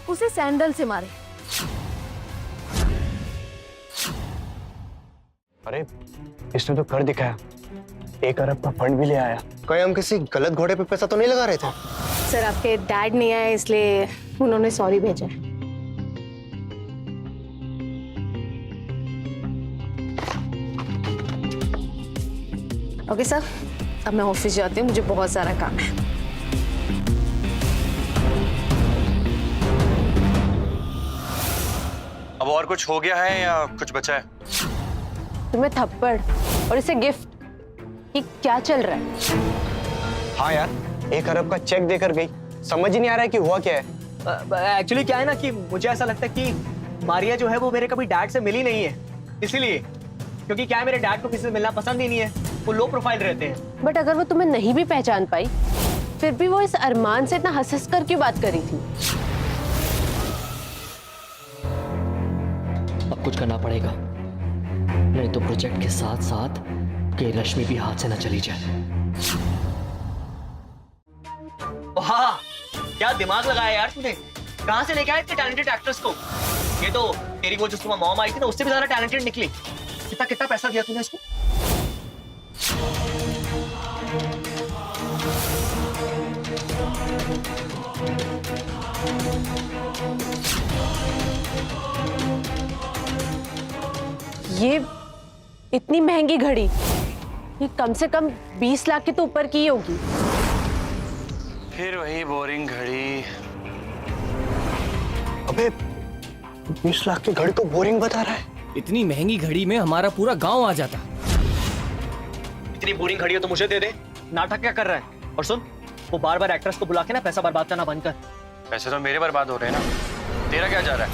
I: उसे सैंडल से मारे।
J: अरे इसने तो कर दिखाया, 1 अरब का फंड भी ले आया। कहीं हम किसी गलत घोड़े पे पैसा तो नहीं लगा रहे थे?
E: सर आपके डैड नहीं आए इसलिए उन्होंने सॉरी भेजा है। ओके सर, अब मैं ऑफिस जाती हूँ, मुझे बहुत सारा काम है।
F: अब और कुछ हो गया है या कुछ बचा है?
E: तुम्हें थप्पड़ और इसे गिफ्ट, ये क्या चल रहा है?
J: हाँ यार, 1 अरब का चेक देकर गई, समझ ही नहीं आ रहा है कि हुआ क्या है।
C: एक्चुअली क्या है ना कि मुझे ऐसा लगता है कि मारिया जो है वो मेरे कभी डैड से मिली नहीं है, इसीलिए। क्योंकि क्या है, मेरे डैड को किसी से मिलना पसंद ही नहीं है, वो लो प्रोफाइल रहते हैं।
E: बट अगर वो तुम्हें नहीं भी पहचान पाई, फिर भी वो इस अरमान से इतना हंस कर क्यों बात करी थी?
C: अब कुछ करना पड़ेगा, नहीं तो प्रोजेक्ट के साथ साथ के रश्मि भी हाथ से न चली जाए। हाँ, क्या दिमाग लगाया यार तूने, कहां से लेके आए इतने टैलेंटेड एक्ट्रेस को? ये तो तेरी वो जो सुबह मॉम आई थी ना, उससे भी ज्यादा टैलेंटेड निकली। कितना कितना पैसा दिया तूने इसको?
E: ये इतनी महंगी घड़ी, ये कम से कम 20 लाख के तो ऊपर की ही होगी।
F: फिर वही बोरिंग घड़ी।
J: अबे 20 लाख की घड़ी को बोरिंग बता रहा है।
B: इतनी महंगी घड़ी में हमारा पूरा गांव आ जाता।
C: इतनी बोरिंग घड़ी हो तो मुझे दे दे, नाटक क्या कर रहा है? और सुन, वो बार बार एक्ट्रेस को बुला के ना पैसा बर्बाद करना बंद कर।
F: पैसे तो मेरे बर्बाद हो रहे हैं ना, तेरा क्या जा रहा है?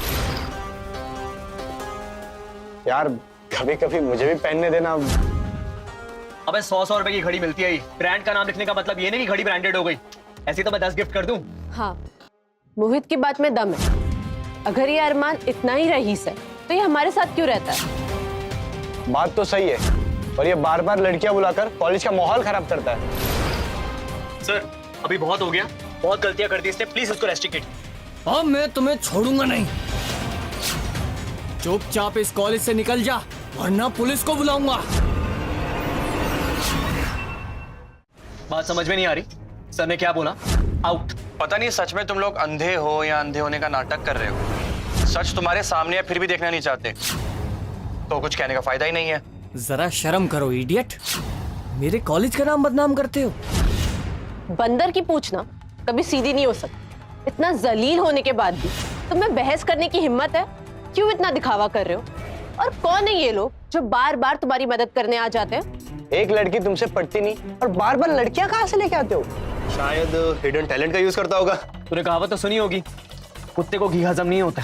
J: यार कभी कभी मुझे भी पहनने देना।
C: अबे 100 रुपए की घड़ी मिलती है, ब्रांड का नाम लिखने का मतलब ये नहीं कि घड़ी ब्रांडेड हो गई। ऐसी तो मैं 10 गिफ्ट कर दूं।
E: हाँ, मोहित की बात में दम है। अगर ये अरमान इतना ही रईस है तो ये हमारे साथ क्यों रहता है?
J: बात तो सही है, और ये बार बार लड़कियां बुलाकर कॉलेज का माहौल खराब करता है।
C: सर अभी बहुत हो गया, बहुत गलतियां कर दी इसने, प्लीज इसको रेस्ट्रिक्ट।
B: अब मैं तुम्हें छोड़ूंगा नहीं, चुपचाप इस कॉलेज से निकल जा वरना पुलिस को बुलाऊंगा।
C: बात समझ में नहीं आ रही, सर ने क्या बोला? आउट।
F: पता नहीं सच में तुम लोग अंधे हो या अंधे होने का नाटक कर रहे हो। सच तुम्हारे सामने है फिर भी देखना नहीं चाहते, तो कुछ कहने का फायदा ही नहीं है।
B: जरा शर्म करो इडियट, मेरे कॉलेज का नाम बदनाम करते हो।
E: बंदर की पूछना कभी सीधी नहीं हो सकती। इतना जलील होने के बाद भी तुम्हें बहस करने की हिम्मत है? क्यों इतना दिखावा कर रहे हो? और कौन है ये लोग जो बार बार तुम्हारी मदद करने आ जाते हैं?
J: एक लड़की तुमसे पटती नहीं और बार बार लड़कियां कहाँ से लेके आते हो? शायद हिडन टैलेंट का यूज करता होगा।
C: तूने कहावत तो सुनी होगी, कुत्ते को घी हजम नहीं होता।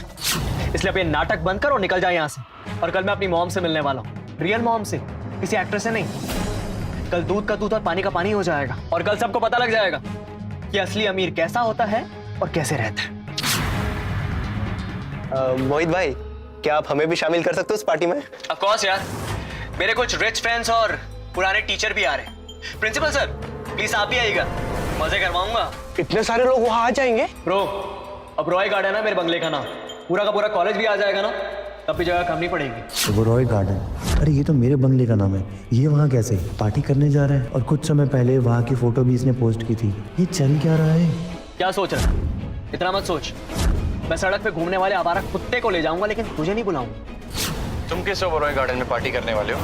C: इसलिए अब ये नाटक बंद कर और निकल जा यहाँ से। और कल मैं अपनी मॉम से मिलने वाला हूँ, रियल मॉम से, किसी एक्ट्रेस से नहीं। कल दूध का दूध और पानी का पानी हो जाएगा, और कल सबको पता लग जाएगा कि असली अमीर कैसा होता है और कैसे रहता है।
J: मोहित भाई, क्या आप हमें भी शामिल कर सकते हो इस पार्टी में?
C: ऑफ कोर्स यार, मेरे कुछ रिच फ्रेंड्स और पुराने टीचर भी आ रहे हैं। प्रिंसिपल सर प्लीज आप भी आइएगा, मजे करवाऊंगा।
J: इतने सारे लोग वहां आ जाएंगे?
C: ब्रो, अब रॉय गार्डन है मेरे बंगले का नाम, पूरा का पूरा कॉलेज भी आ जाएगा ना, तब भी जगह कम नहीं पड़ेगी।
A: वो रॉय गार्डन, अरे ये तो मेरे बंगले का नाम है। ये वहाँ कैसे पार्टी करने जा रहा है? और कुछ समय पहले वहाँ की फोटो भी इसने पोस्ट की थी। ये चल क्या रहा है?
C: क्या सोच रहा है? इतना मत सोच। मैं सड़क पे घूमने वाले आवारा कुत्ते को ले जाऊंगा, लेकिन तुझे नहीं बुलाऊंगा।
F: तुम किस ओबेरॉय गार्डन में पार्टी करने वाले हो?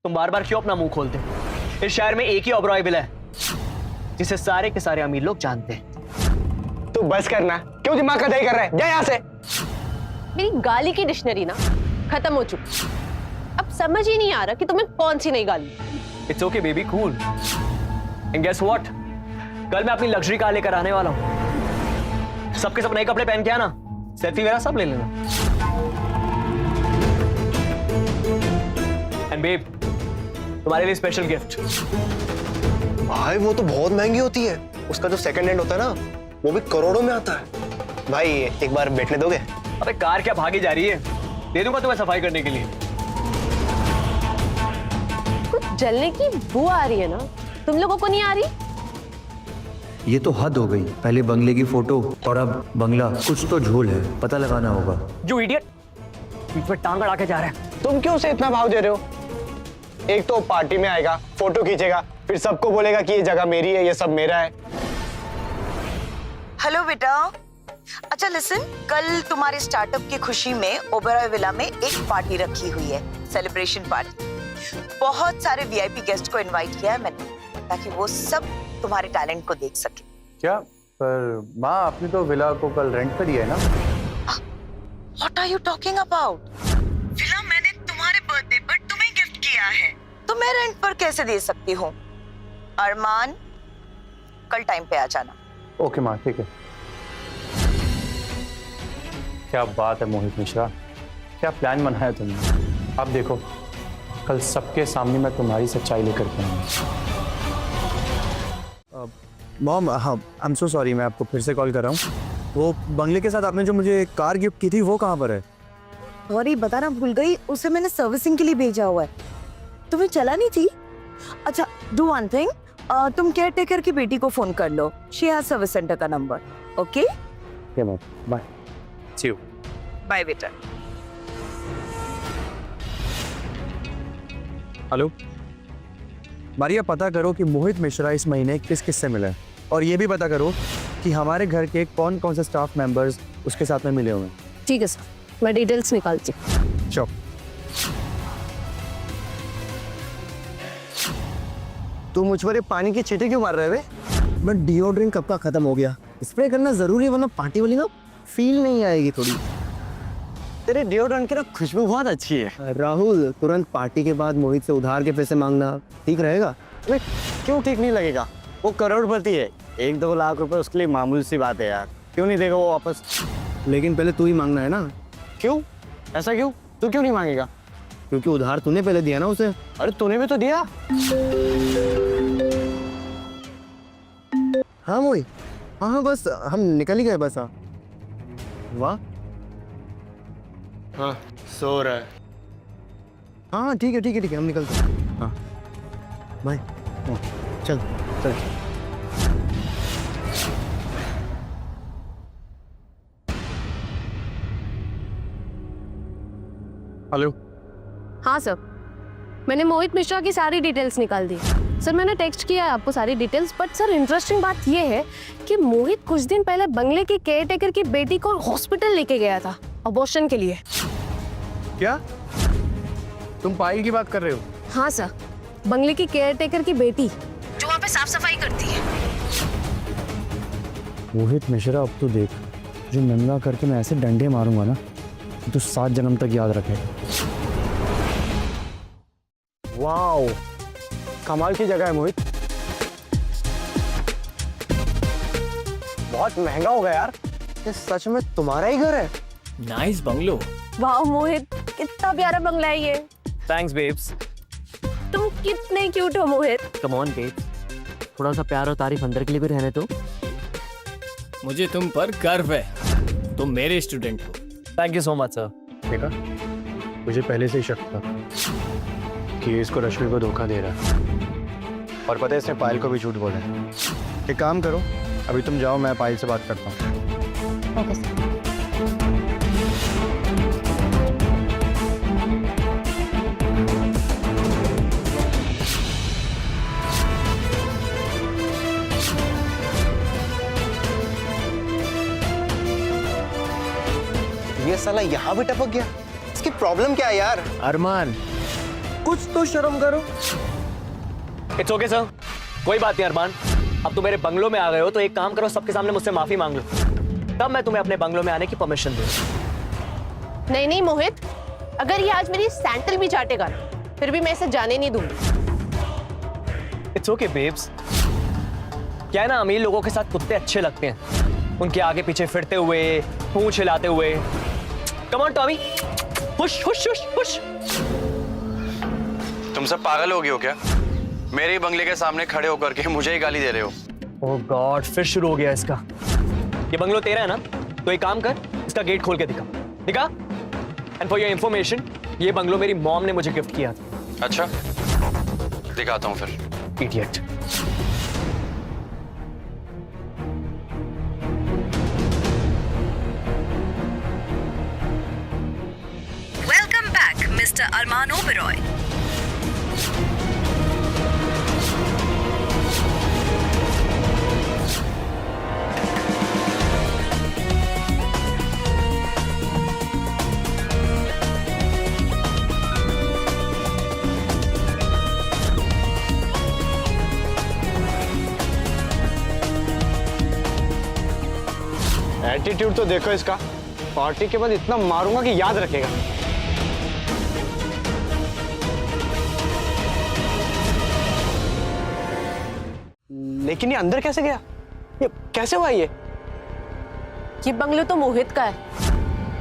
C: तुम बार बार क्यों अपना मुंह खोलते हो? इस शहर में एक ही ओबेरॉय विला है जिसे सारे के सारे अमीर लोग जानते हैं।
J: तू बस करना, क्यों दिमाग का दही कर रहा है? जा यहाँ से।
E: मेरी गाली की डिक्शनरी ना खत्म हो चुकी। अब समझ ही नहीं आ रहा कि तुम्हें कौन सी नई गाली।
C: It's okay baby, cool. And guess what, कल मैं अपनी लग्जरी कार लेकर आने वाला हूं। सबके सब नए कपड़े पहन के आना, सेल्फी वगैरह सब ले लेना। एंड बेब, तुम्हारे लिए स्पेशल गिफ्ट।
J: भाई वो तो बहुत महंगी होती है, उसका जो सेकंड हैंड होता है ना वो भी करोड़ों में आता है। भाई एक बार बैठने दोगे?
C: अबे कार क्या भागी जा रही है, दे दूंगा तुम्हें सफाई करने के लिए।
E: कुछ जलने की बू आ रही है ना, तुम लोगों को नहीं आ रही?
A: ये तो हद हो गई, पहले बंगले की फोटो और अब बंगला। कुछ तो झोल है, पता लगाना होगा।
C: जो इडियट बीच में टांग अड़ा के जा रहा है।
J: तुम क्यों उसे इतना भाव दे रहे हो? एक तो पार्टी में आएगा, फोटो खींचेगा, फिर सबको बोलेगा कि ये जगह मेरी है, ये सब मेरा है।
G: हेलो बेटा। अच्छा लिसन, कल तुम्हारे स्टार्टअप की खुशी में ओबेरॉय विला में एक पार्टी रखी हुई है, सेलिब्रेशन पार्टी। बहुत सारे वीआईपी गेस्ट को इनवाइट किया है मैंने, ताकि वो सब तुम्हारे टैलेंट को देख सके।
F: क्या? पर माँ, आपने तो विला को कल रेंट पे दिया है ना?
G: What are you talking about? Villa मैंने तुम्हारे बर्थडे पर तुम्हें गिफ्ट किया है, तो मैं रेंट पर कैसे दे सकती हूँ? अरमान, कल टाइम पे आ जाना।
F: ओके माँ, ठीक है। क्या बात है मोहित मिश्रा, क्या प्लान बनाया तुमने। अब देखो, कल सबके सामने मैं तुम्हारी सच्चाई लेकर के आऊंगा।
L: मॉम, हाँ, आई एम सो सॉरी, मैं आपको फिर से कॉल कर रहा हूँ। वो बंगले के साथ आपने जो मुझे कार गिफ्ट की थी, वो कहाँ पर है?
H: सॉरी, बताना भूल गई, उसे मैंने सर्विसिंग के लिए भेजा हुआ है। तुम्हें चला नहीं थी? अच्छा, डू वन थिंग, तुम केयर टेकर की बेटी को फोन कर लो, शी हैज सर्विस सेंटर का number. Okay
F: ma'am, bye, see you.
G: Bye बेटा।
L: हेलो मारिया, पता करो कि मोहित मिश्रा इस महीने किस किस से मिला है, और ये भी पता करो कि हमारे घर के कौन कौन से स्टाफ मेंबर्स उसके साथ में मिले हुए हैं।
E: ठीक है सर, मैं डिटेल्स निकालती हूँ।
L: चलो।
J: तू मुझ पर ये पानी की छींटे क्यों मार रहे वे?
L: बट डिओड्रेंट कब का खत्म हो गया, स्प्रे करना जरूरी है, वरना पार्टी वाली ना फील नहीं आएगी थोड़ी।
J: तेरे डिओड्रेंट की ना खुशबू बहुत अच्छी है।
L: राहुल, तुरंत पार्टी के बाद मोहित से उधार के पैसे मांगना ठीक रहेगा?
J: अबे क्यों ठीक नहीं लगेगा? वो करोड़पति है, 1-2 लाख रुपए उसके लिए मामूली सी बात है यार, क्यों नहीं देगा वो वापस?
L: लेकिन पहले तू ही मांगना है ना।
J: क्यों? ऐसा क्यों? तू क्यों नहीं मांगेगा?
L: क्योंकि उधार तूने पहले दिया ना उसे।
J: अरे तूने भी तो दिया।
L: हाँ मोहित, हाँ बस हम निकल ही गए बस। हाँ, वाह,
J: हाँ सो रहा है।
L: हाँ ठीक है ठीक है ठीक है, हम निकलते हैं। हाँ बाय। चल चल।
F: हेलो।
I: हाँ सर, मैंने मोहित मिश्रा की सारी डिटेल्स निकाल दी। सर मैंने टेक्स्ट किया है आपको सारी डिटेल्स, बट सर इंटरेस्टिंग बात ये है कि मोहित कुछ दिन पहले बंगले के केयर टेकर की बेटी को हॉस्पिटल लेके गया था अबॉर्शन के लिए।
L: क्या तुम पायल की बात कर रहे हो?
I: हाँ सर, बंगले की केयर टेकर की बेटी जो वहाँ पे साफ सफाई करती है।
L: मोहित मिश्रा, अब तो देख, जो नंगा करके मैं ऐसे डंडे मारूंगा ना, तो 7 जन्म तक याद रखे।
J: वाओ, कमाल की जगह है मोहित। बहुत महंगा होगा यार। ये सच में तुम्हारा ही घर है?
B: Nice bungalow.
E: वाह मोहित, कितना प्यारा बंगला है ये।
C: Thanks babes.
E: तुम कितने क्यूट हो मोहित।
C: कम ऑन बेब्स, थोड़ा सा प्यार और तारीफ अंदर के लिए भी रहने दो।
B: मुझे तुम पर गर्व है, तुम मेरे स्टूडेंट हो।
C: Thank you so much sir.
L: देखा, मुझे पहले से ही शक था कि इसको रश्मि को धोखा दे रहा है, और पता है इसने पायल को भी झूठ बोला है। एक काम करो, अभी तुम जाओ, मैं पायल से बात करता हूँ।
E: Okay sir.
J: ये साला यहाँ भी टपक गया, इसकी प्रॉब्लम क्या है यार?
L: अरमान, कुछ तो शर्म करो।
C: इट्स ओके सर, कोई बात नहीं अरमान। अब तुम मेरे बंगलो में आ गए हो तो एक काम करो, सबके सामने मुझसे माफी मांग लो, तब मैं तुम्हें अपने बंगलो में आने की परमिशन दूँ।
E: नहीं नहीं मोहित, अगर ये आज मेरी सैंडल भी चाटेगा फिर भी मैं इसे जाने नहीं दूंगी।
C: It's okay babes. क्या है ना, अमीर लोगों के साथ कुत्ते अच्छे लगते हैं, उनके आगे पीछे फिरते हुए, पूंछ हिलाते हुए। Come on Tommy, push push push push.
F: तुम सब पागल हो गए हो क्या? मेरे ही बंगले के सामने खड़े होकर के मुझे ही गाली दे रहे हो।
C: ओह गॉड, फिर शुरू हो गया इसका। ये बंगलो तेरा है ना, तो एक काम कर, इसका गेट खोल के दिखा दिखा। एंड फॉर योर इंफॉर्मेशन, ये बंगलो मेरी मॉम ने मुझे गिफ्ट किया था।
F: अच्छा, दिखाता हूँ फिर।
C: इडियट।
G: वेलकम बैक मिस्टर अरमान ओबेरॉय।
J: एटीट्यूड तो देखो इसका, पार्टी के बाद इतना मारूंगा कि याद रखेगा। लेकिन ये अंदर कैसे गया? ये कैसे हुआ ये
E: बंगलो तो मोहित का है,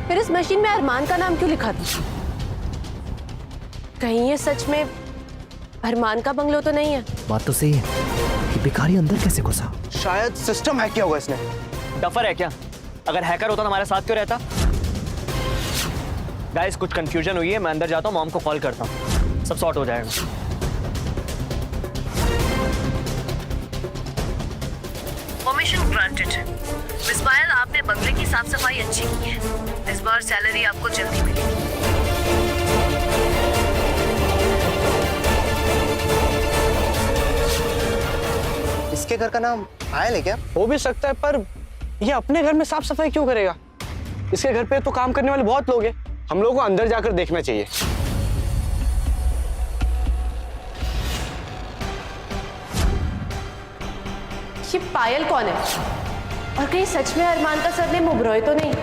E: फिर इस मशीन में अरमान का नाम क्यों लिखा था? कहीं ये सच में अरमान का बंगलो तो नहीं है?
B: बात तो सही है कि भिखारी अंदर कैसे घुसा?
J: शायद सिस्टम हैक किया होगा इसने।
C: डफर है क्या? अगर हैकर होता तो हमारे साथ क्यों रहता? गाइस, कुछ कंफ्यूजन हुई है, मैं अंदर जाता हूँ, मॉम को कॉल करता हूँ, सब सॉर्ट हो जाएगा।
G: Permission granted. मिस पायल, आपने बंगले की साफ सफाई अच्छी की है। इस बार सैलरी आपको जल्दी मिलेगी।
J: इसके घर का नाम पायल है क्या? हो भी सकता है, पर ये अपने घर में साफ सफाई क्यों करेगा? इसके घर पे तो काम करने वाले बहुत लोग हैं। हम लोगों को अंदर जाकर देखना चाहिए।
E: ये पायल कौन है? और कहीं सच में अरमान का सरनेम ओबेरॉय तो नहीं?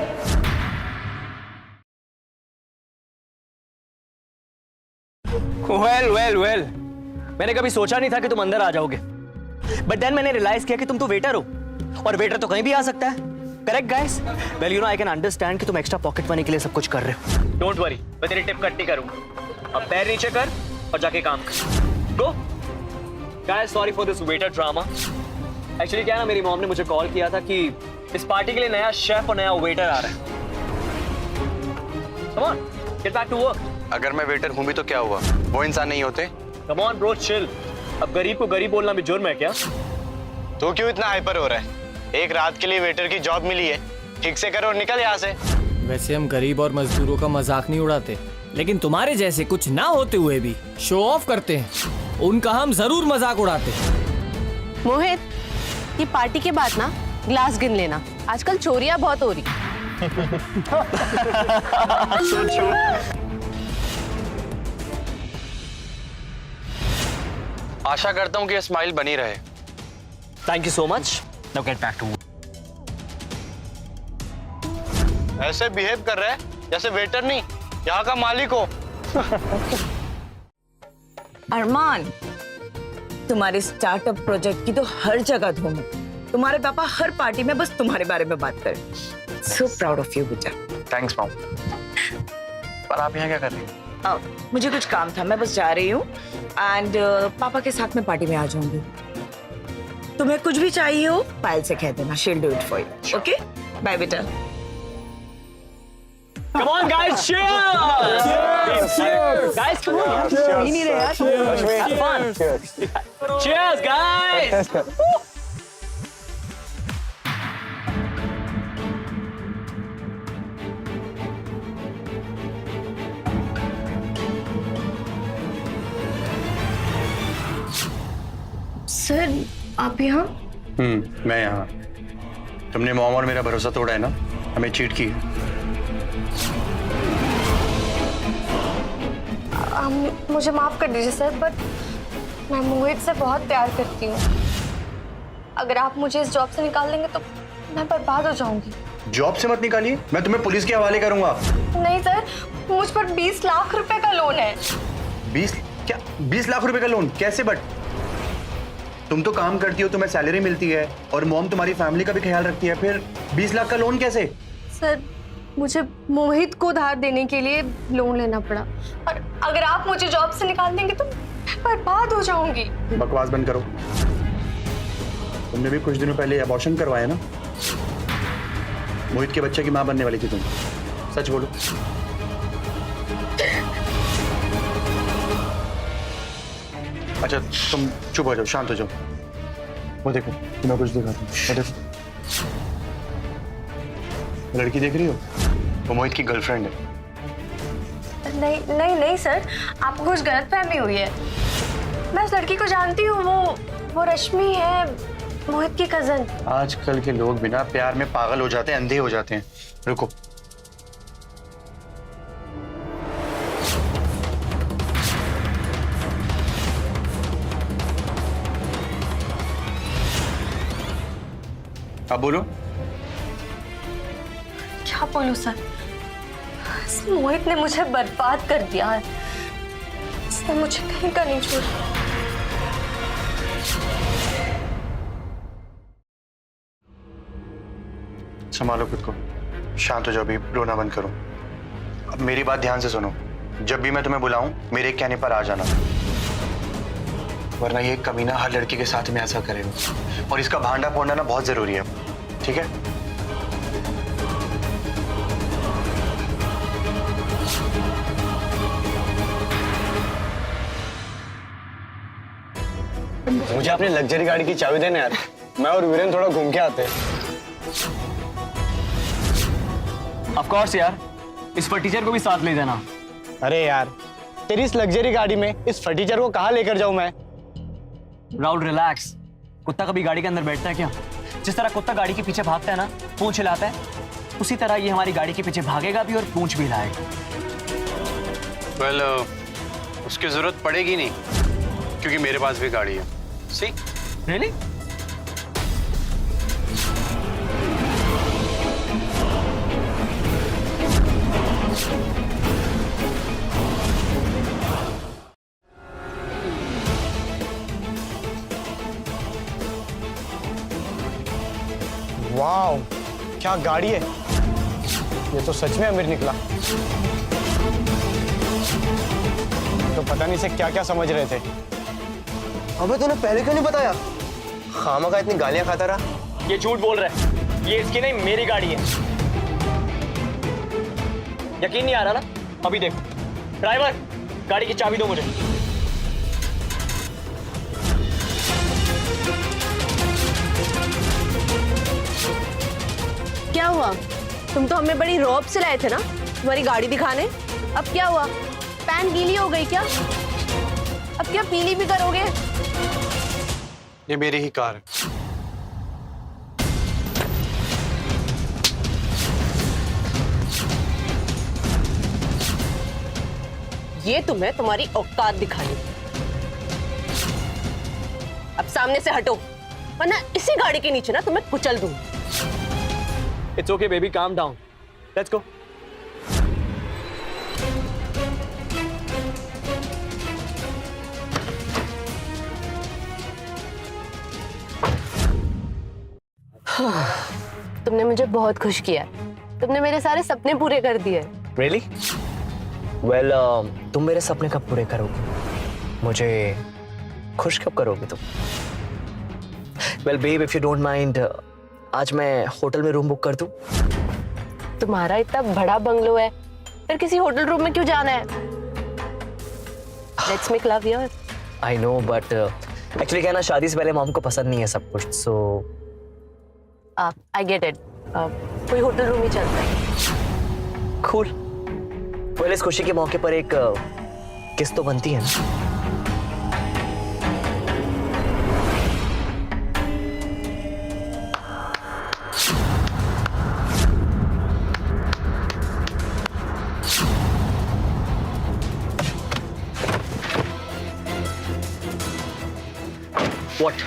C: वेल, मैंने कभी सोचा नहीं था कि तुम अंदर आ जाओगे, बट देन मैंने रियलाइज किया कि तुम तो वेटर हो, और वेटर तो कहीं भी आ सकता है। Correct guys? Well you know, I can understand कि तुम एक्स्ट्रा पॉकेट मनी के लिए सब कुछ कर रहे हो। डोंट वरी, मैं तेरी टिप कट नहीं करूंगा। अब पैर नीचे कर और जाके काम कर। Go guys, sorry for this waiter drama. Actually क्या है ना, मेरी मॉम ने मुझे कॉल किया था कि इस पार्टी के लिए नया शेफ और नया वेटर आ रहा है। Come on, get back to work.
F: अगर मैं वेटर हूँ भी तो क्या हुआ? वो इंसान नहीं होते?
C: Come on bro, chill. अब गरीब को गरीब बोलना भी जुर्म है क्या?
J: तो क्यों इतना हाइपर हो रहा है? एक रात के लिए वेटर की जॉब मिली है, ठीक से करो और निकल यहाँ से।
B: वैसे हम गरीब और मजदूरों का मजाक नहीं उड़ाते, लेकिन तुम्हारे जैसे कुछ ना होते हुए भी शो ऑफ करते हैं, उनका हम जरूर मजाक उड़ाते हैं।
E: मोहित, ये पार्टी के बाद ना ग्लास गिन लेना, आजकल चोरियां बहुत हो रही।
F: आशा करता हूँ कि ये स्माइल बनी रहे।
C: Thank you so much. Now get back to work.
J: ऐसे बिहेव कर रहा है जैसे वेटर नहीं, यहाँ का मालिक हो।
G: अरमान, तुम्हारे स्टार्टअप प्रोजेक्ट की तो हर जगह धूम है। तुम्हारे पापा हर पार्टी में बस तुम्हारे बारे में बात कर। सो प्राउड ऑफ यू बेटा।
F: Thanks mom. पर आप यहाँ क्या कर रही हैं?
G: मुझे कुछ काम था, मैं बस जा रही हूँ एंड पापा के साथ में पार्टी में आ जाऊंगी। तुम्हें कुछ भी चाहिए हो पायल से कह देना, she will do it for you. Okay, bye बेटा।
C: Come on guys, cheers! Cheers! Guys, come on. पी नहीं रहे यार. Have fun. Cheers, guys!
I: Sir, आप यहाँ?
F: मैं यहाँ। तुमने मॉम और मेरा भरोसा तोड़ा है ना, हमें चीट की।
I: मुझे माफ कर दीजिए सर, बट मैं मोहित से बहुत प्यार करती हूँ। अगर आप मुझे इस जॉब से निकाल देंगे तो मैं बर्बाद हो जाऊंगी।
F: जॉब से मत निकालिए, मैं तुम्हें पुलिस के हवाले करूंगा।
I: नहीं सर, मुझ पर 20 लाख रुपए का लोन है।
F: 20 लाख रुपए का लोन? कैसे? बट तुम तो काम करती हो, तुम्हें सैलरी मिलती है और मॉम तुम्हारी फैमिली का भी ख्याल रखती है, फिर 20 लाख का लोन कैसे?
I: सर, मुझे मोहित को उधार देने के लिए लोन लेना पड़ा, और अगर आप मुझे जॉब से निकाल देंगे तो मैं बर्बाद हो जाऊंगी।
L: बकवास बंद करो। तुमने भी कुछ दिनों पहले अबॉर्शन करवाया ना? मोहित के बच्चे की मां बनने वाली थी तुम, सच बोलो। अच्छा तुम चुप हो जाओ, शांत हो जाओ। वो देखो, तुम्हें कुछ दिखाता हूँ। वो देखो, लड़की देख रही हो? वो मोहित की गर्लफ्रेंड है।
I: नहीं नहीं नहीं सर, आपको कुछ गलतफहमी हुई है। मैं उस लड़की को जानती हूँ, वो रश्मि है, मोहित की कजन।
L: आजकल के लोग बिना प्यार में पागल हो जाते हैं, अंधे हो जाते हैं। रुको, अब बोलो।
I: क्या बोलूं सर, इस मोहित ने मुझे बर्बाद कर दिया है। इसने मुझे कहीं का नहीं छोड़ा।
L: संभालो खुद को, शांत हो जाओ, अभी रोना बंद करो। अब मेरी बात ध्यान से सुनो। जब भी मैं तुम्हें बुलाऊं, मेरे कहने पर आ जाना, वरना ये कमीना हर लड़की के साथ में ऐसा करेगा, और इसका भांडा फोड़ना ना बहुत जरूरी है, ठीक है?
J: मुझे अपनी लग्जरी गाड़ी की चाबी देना यार, मैं और वीरेन थोड़ा घूम के आते हैं।
C: ऑफ कोर्स यार, इस फटीचर को भी साथ ले जाना।
J: अरे यार, तेरी इस लग्जरी गाड़ी में इस फटीचर को कहाँ लेकर जाऊं मैं?
C: राहुल रिलैक्स, कुत्ता कभी गाड़ी के अंदर बैठता है क्या? जिस तरह कुत्ता गाड़ी के पीछे भागता है ना, पूंछ हिलाता है, उसी तरह ये हमारी गाड़ी के पीछे भागेगा भी और पूंछ भी हिलाएगा।
F: वेल, उसकी जरूरत पड़ेगी नहीं, क्योंकि मेरे पास भी गाड़ी है। सी
C: रियली?
J: वाओ, क्या गाड़ी है! ये तो सच में अमीर निकला। तो पता नहीं से क्या क्या समझ रहे थे। अबे तूने पहले क्यों नहीं बताया? खामा का इतनी गालियां खाता रहा।
C: ये झूठ बोल रहा है, ये इसकी नहीं मेरी गाड़ी है। यकीन नहीं आ रहा ना? अभी देखो। ड्राइवर, गाड़ी की चाबी दो मुझे।
E: क्या हुआ? तुम तो हमें बड़ी रौब से लाए थे ना तुम्हारी गाड़ी दिखाने। अब क्या हुआ? पैंट गीली हो गई क्या? अब क्या पीली भी करोगे?
L: ये मेरी ही कार है।
E: ये तुम्हें तुम्हारी औकात दिखानी। अब सामने से हटो, वरना इसी गाड़ी के नीचे ना तुम्हें कुचल दूं।
C: It's okay, baby. Calm down. Let's go.
I: तुमने मुझे बहुत खुश किया। तुमने मेरे सारे सपने पूरे कर दिए।
C: Really? Well, तुम मेरे सपने कब पूरे करोगे? मुझे खुश कब करोगे तुम? Well, babe, if you don't mind, आज मैं होटल में रूम बुक कर दूं?
I: तुम्हारा इतना बड़ा बंगलो है, फिर किसी होटल रूम में क्यों जाना है? Let's make love here.
C: I know, but actually क्या ना, शादी से पहले मॉम को पसंद नहीं है सब कुछ, so
I: I get it. कोई होटल रूम ही चलता है।
C: cool. well, इस खुशी के मौके पर एक किस तो बनती है ना? What?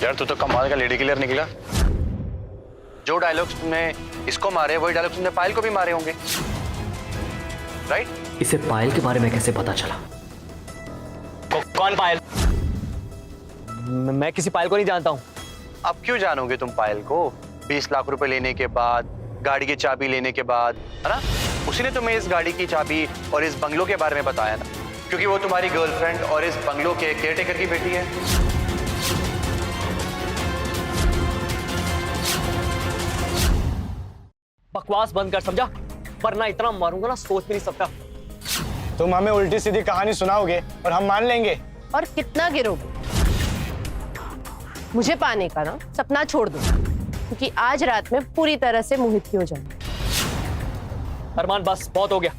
L: यार तू तो कमाल का लेडी किलर निकला। जो डायलॉग्स तुमने इसको मारे, वही डायलॉग्स तुमने पायल को भी मारे होंगे, राइट?
C: इसे पायल के बारे में कैसे पता चला? कौन पायल? मैं किसी पायल को नहीं जानता हूँ।
L: अब क्यों जानोगे तुम पायल को? 20 लाख रुपए लेने के बाद
F: गाड़ी की चाबी लेने के बाद, है ना? उसी ने तुम्हें इस गाड़ी की चाबी और इस बंगलों के बारे में बताया ना, क्योंकि वो तुम्हारी गर्लफ्रेंड और इस बंगलों के केयरटेकर की बेटी है।
C: बकवास बंद कर, समझा? वरना इतना मारूंगा ना सोच भी नहीं सकता।
L: तुम हमें उल्टी सीधी कहानी सुनाओगे और हम मान लेंगे।
E: और कितना गिरोगे? मुझे पाने का ना सपना छोड़ दो, क्योंकि आज रात में पूरी तरह से मोहित की हो जाऊंगी।
C: अरमान बस बहुत हो गया।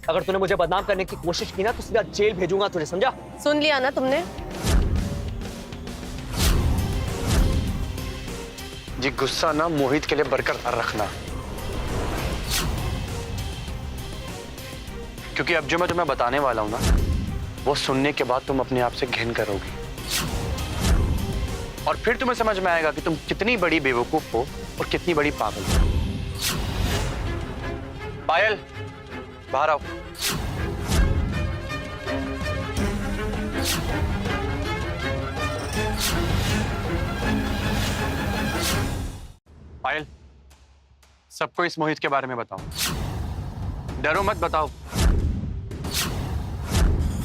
C: अगर तूने मुझे बदनाम करने की कोशिश की ना तो सीधा जेल भेजूंगा तुझे, समझा?
E: सुन लिया ना तुमने?
F: जी गुस्सा ना मोहित के लिए बरकरार रखना, क्योंकि अब जो मैं तुम्हें बताने वाला हूं ना, वो सुनने के बाद तुम अपने आप से घिन करोगी और फिर तुम्हें समझ में आएगा कि तुम कितनी बड़ी बेवकूफ हो और कितनी बड़ी पागल हो। पायल, बाहर आओ। पायल, सबको इस मोहित के बारे में बताओ, डरो मत, बताओ।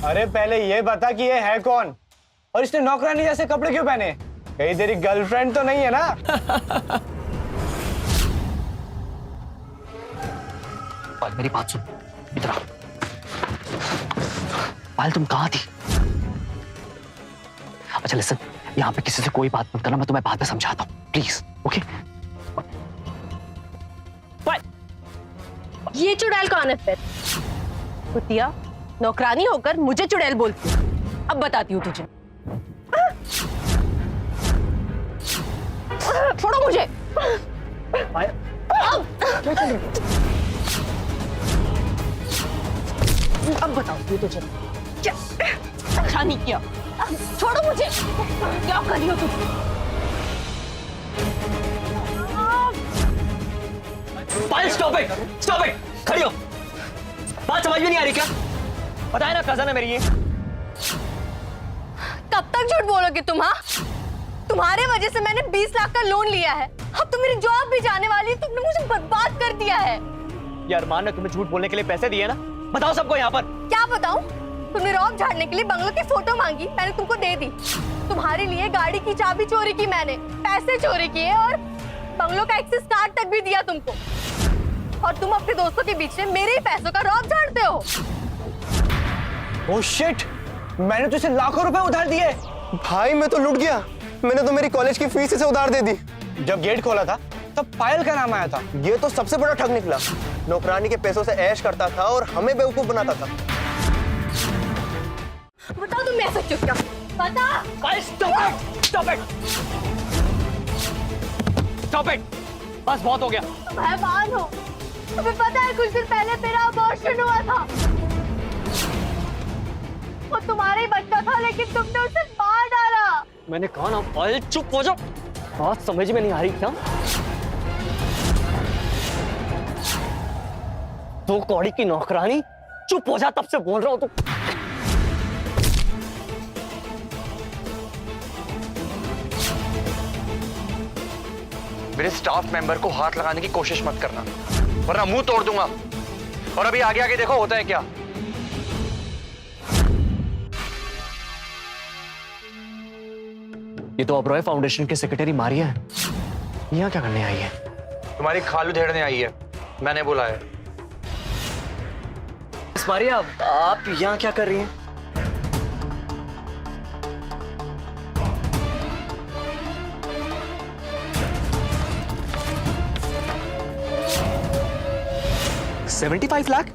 L: अरे पहले ये बता कि ये है कौन और इसने नौकरानी जैसे कपड़े क्यों पहने? कहीं तेरी गर्लफ्रेंड तो नहीं है ना?
C: पायल मेरी बात सुन, इधर आ। पायल तुम कहाँ थी? अच्छा लिसन, यहाँ पे किसी से कोई बात मत करना, मैं तुम्हें बाद में समझाता हूँ, प्लीज, ओके?
E: ये चुड़ैल कौन है फिर? कुतिया, नौकरानी होकर मुझे चुड़ैल बोलती है। अब बताती हूँ तुझे। छोड़ो मुझे। अब बताती हूँ तुझे। क्या अच्छा नहीं किया? छोड़ो मुझे। क्या कर रही हो तुम?
C: पायल स्टॉप इट, स्टॉप इट, खड़ी हो। बात समझ में नहीं आ रही क्या? बताए ना कजन है मेरी ये।
I: कब तक झूठ बोलोगे तुम? हाँ, तुम्हारे वजह से मैंने 20 लाख का लोन लिया है। अब तो मेरी जॉब भी जाने वाली है। तुमने मुझे बर्बाद कर दिया है।
C: यार अरमान ने तुम्हें झूठ बोलने के लिए पैसे दिए ना? बताओ सबको यहाँ पर।
I: क्या बताऊं? तुमने रौब झाड़ने के लिए बंगलों की फोटो मांगी, मैंने तुमको दे दी। तुम्हारे लिए गाड़ी की चाबी चोरी की मैंने, पैसे चोरी किए और बंगलों का एक्सेस कार्ड तक भी दिया तुमको। और तुम अपने दोस्तों के बीच में मेरे ही पैसों का रौब झाड़ते हो।
L: ओह शिट, मैंने तुझे लाखों रुपए उधार दिए।
J: भाई मैं तो लूट गया, मैंने तो मेरी कॉलेज की फीस इसे उधार दे दी।
L: जब गेट खोला था तब पायल का नाम आया था।
J: ये तो सबसे बड़ा ठग निकला, नौकरानी के पैसों से ऐश करता था और हमें बेवकूफ बनाता था।
I: बताओ तुम ऐसा क्यों किया? बता।
C: स्टॉप इट, स्टॉप इट, बस बहुत हो गया।
I: तुम हैवान हो। तुम्हें पता है कुछ दिन पहले मेरा अबॉर्शन हुआ था। वो तुम्हारा ही बच्चा था, लेकिन तुमने उसे मार डाला।
C: मैंने कहा ना पायल चुप हो जाओ। बात समझ में नहीं आ रही क्या? दो कौड़ी की नौकरानी, चुप हो जा, तब से बोल रहा हूं तू।
F: मेरे स्टाफ मेंबर को हाथ लगाने की कोशिश मत करना, वरना मुंह तोड़ दूंगा। और अभी आगे आगे देखो होता है क्या।
C: ये तो ओबरॉय फाउंडेशन के सेक्रेटरी मारिया है। यहाँ क्या करने आई है?
F: तुम्हारी खालू धेड़ने आई है, मैंने बुलाया।
C: मारिया, आप यहाँ क्या कर रही हैं? $75 लाख?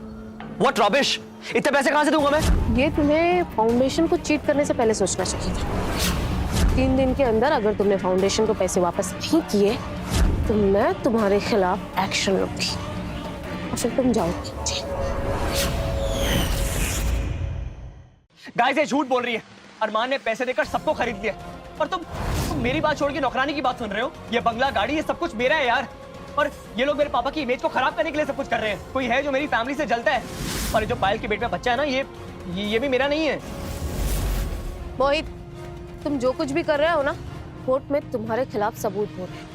C: What rubbish! इतने पैसे कहां से दूंगा मैं?
I: ये तुम्हें फाउंडेशन को चीट करने से पहले सोचना चाहिए था। 3 दिन के अंदर अगर तुमने फाउंडेशन को पैसे वापस नहीं किए तो मैं तुम्हारे खिलाफ एक्शन लूंगी और फिर तुम जाओगी।
C: गाइस ये झूठ बोल रही है। अरमान ने पैसे देकर सबको खरीद लिया और तुम मेरी बात छोड़ के नौकरानी की बात सुन रहे हो। ये बंगला, गाड़ी, ये सब कुछ मेरा है यार। और ये लोग मेरे पापा की इमेज को खराब करने के लिए सब कुछ कर रहे हैं। कोई है जो मेरी फैमिली से जलता है। और जो पायल के पेट में बच्चा है ना, ये भी मेरा नहीं है।
I: मोहित, तुम जो कुछ भी कर रहे हो ना, कोर्ट में तुम्हारे खिलाफ सबूत हो रहे हैं।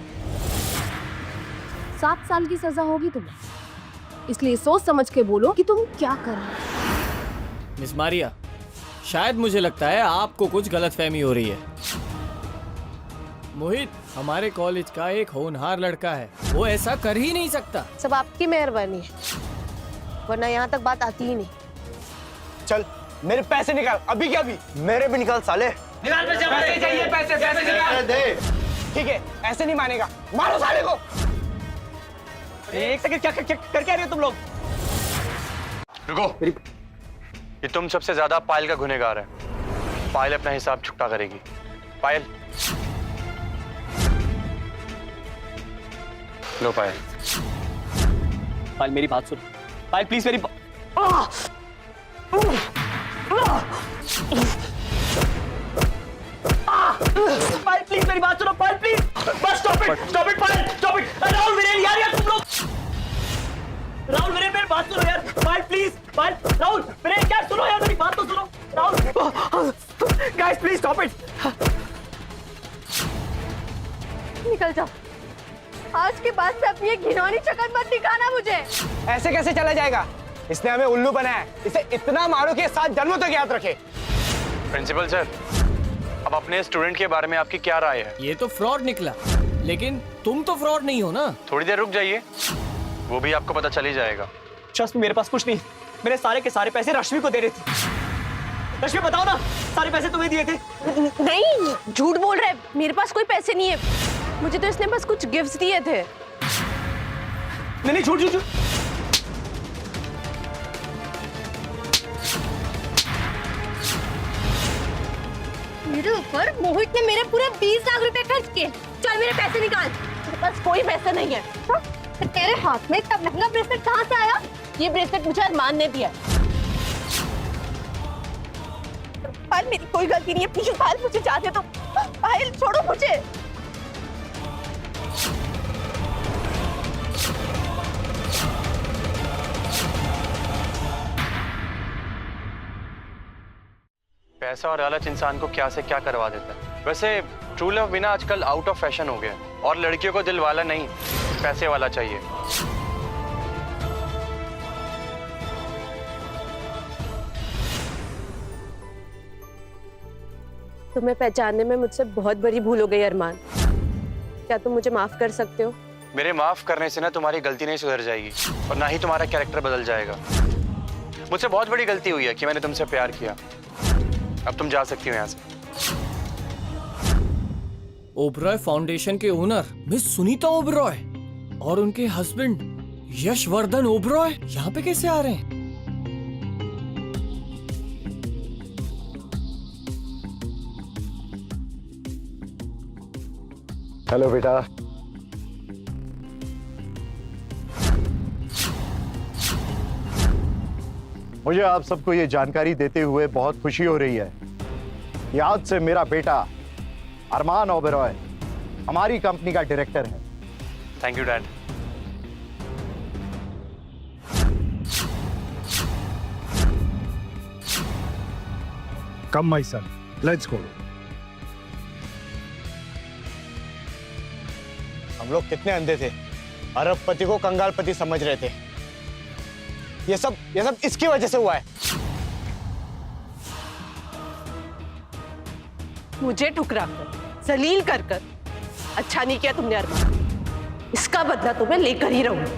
I: 7 साल की सजा होगी तुम्हें। इसलिए सोच समझ के बोलो कि तुम क्या कर रहे हो।
B: मिस मारिया, शायद मुझे लगता है आपको कुछ गलतफहमी हो रही है। मोहित हमारे कॉलेज का एक होनहार लड़का है, वो ऐसा कर ही नहीं सकता।
I: सब आपकी मेहरबानी है, वरना यहाँ तक बात आती ही नहीं।
J: चल मेरे पैसे निकाल, अभी क्या अभी, मेरे भी निकाल साले।
C: निकाल पैसे, पैसे चाहिए, पैसे निकाल।
J: दे।
C: ठीक है, ऐसे नहीं मानेगा, मारो साले को। एक सेकंड, क्या करके आ रहे हो तुम लोग?
F: रुको, ये तुम सबसे ज्यादा पायल का गुनहगार है। पायल अपना हिसाब चुकता करेगी। पायल, लो पायल।
C: पायल मेरी बात सुन, पायल प्लीज मेरी पायल प्लीज मेरी बात सुनो, पायल प्लीज, बस stop it Payal, stop it. Rahul Viren यार तुम लोग, राहुल वीरेन मेरी बात सुनो यार, पायल प्लीज, पायल, राहुल वीरेन क्या सुनो यार, मेरी बात तो सुनो Rahul, guys please stop it.
I: निकल जाओ, आज के बाद से अपनी ये घिनौनी शक्ल मत दिखाना मुझे।
J: ऐसे कैसे चला जाएगा? इसने हमें उल्लू बनाया है, इसे इतना मारो कि 7 जन्मों तक याद रखे।
F: प्रिंसिपल सर, अब अपने स्टूडेंट के बारे में आपकी क्या राय है?
B: ये तो फ्रॉड निकला, लेकिन तुम तो फ्रॉड नहीं हो ना।
F: थोड़ी देर रुक जाइए, वो भी आपको पता चल ही जाएगा।
C: ट्रस्ट मी, मेरे पास कुछ नहीं, मेरे सारे के सारे पैसे रश्मि को दे रहे थे। रश्मि बताओ ना, सारे पैसे तुम्हें दिए थे?
E: नहीं, झूठ बोल रहा है, मेरे पास कोई पैसे नहीं है, मुझे तो इसने बस कुछ गिफ्ट्स दिए थे।
C: नहीं झूठ झूठ।
E: मेरे ऊपर मोहित ने मेरे पूरे 20 लाख रुपए खर्च किए। चल मेरे पैसे निकाल। मेरे पास कोई पैसे नहीं है। हाँ? तो तेरे हाथ में इतना महंगा ब्रेसलेट कहाँ से आया? ये ब्रेसलेट मुझे अरमान ने दिया। पायल मेरी कोई गलती नहीं है, प्लीज पायल मुझे जाने दो। पायल छोड़ो मुझे।
F: पैसा और लालच इंसान को क्या से क्या करवा देता है। वैसे ट्रू लव बिना आजकल आउट ऑफ फैशन हो गया, और लड़कियों को दिल वाला नहीं, पैसे वाला चाहिए।
E: तुम्हें पहचानने में मुझसे बहुत बड़ी भूल हो गई अरमान। क्या तुम मुझे माफ कर सकते हो?
F: मेरे माफ करने से ना तुम्हारी गलती नहीं सुधर जाएगी, और ना ही तुम्हारा कैरेक्टर बदल जाएगा। मुझसे बहुत बड़ी गलती हुई है कि मैंने तुमसे प्यार किया। अब तुम जा सकती हो यहाँ से।
B: ओबरॉय फाउंडेशन के ओनर मिस सुनीता ओबरॉय और उनके हस्बैंड यशवर्धन ओबरॉय यहाँ पे कैसे आ रहे हैं?
D: हेलो बेटा। मुझे आप सबको ये जानकारी देते हुए बहुत खुशी हो रही है कि आज से मेरा बेटा अरमान ओबरॉय हमारी कंपनी का डायरेक्टर है।
F: Thank you dad.
K: Come my son, let's go.
J: हम लोग कितने अंधे थे, अरबपति को कंगालपति समझ रहे थे। ये सब इसकी वजह से हुआ है।
E: मुझे ठुकरा कर, जलील कर अच्छा नहीं किया तुमने अरमान। इसका बदला तुम्हें लेकर ही रहूंगी।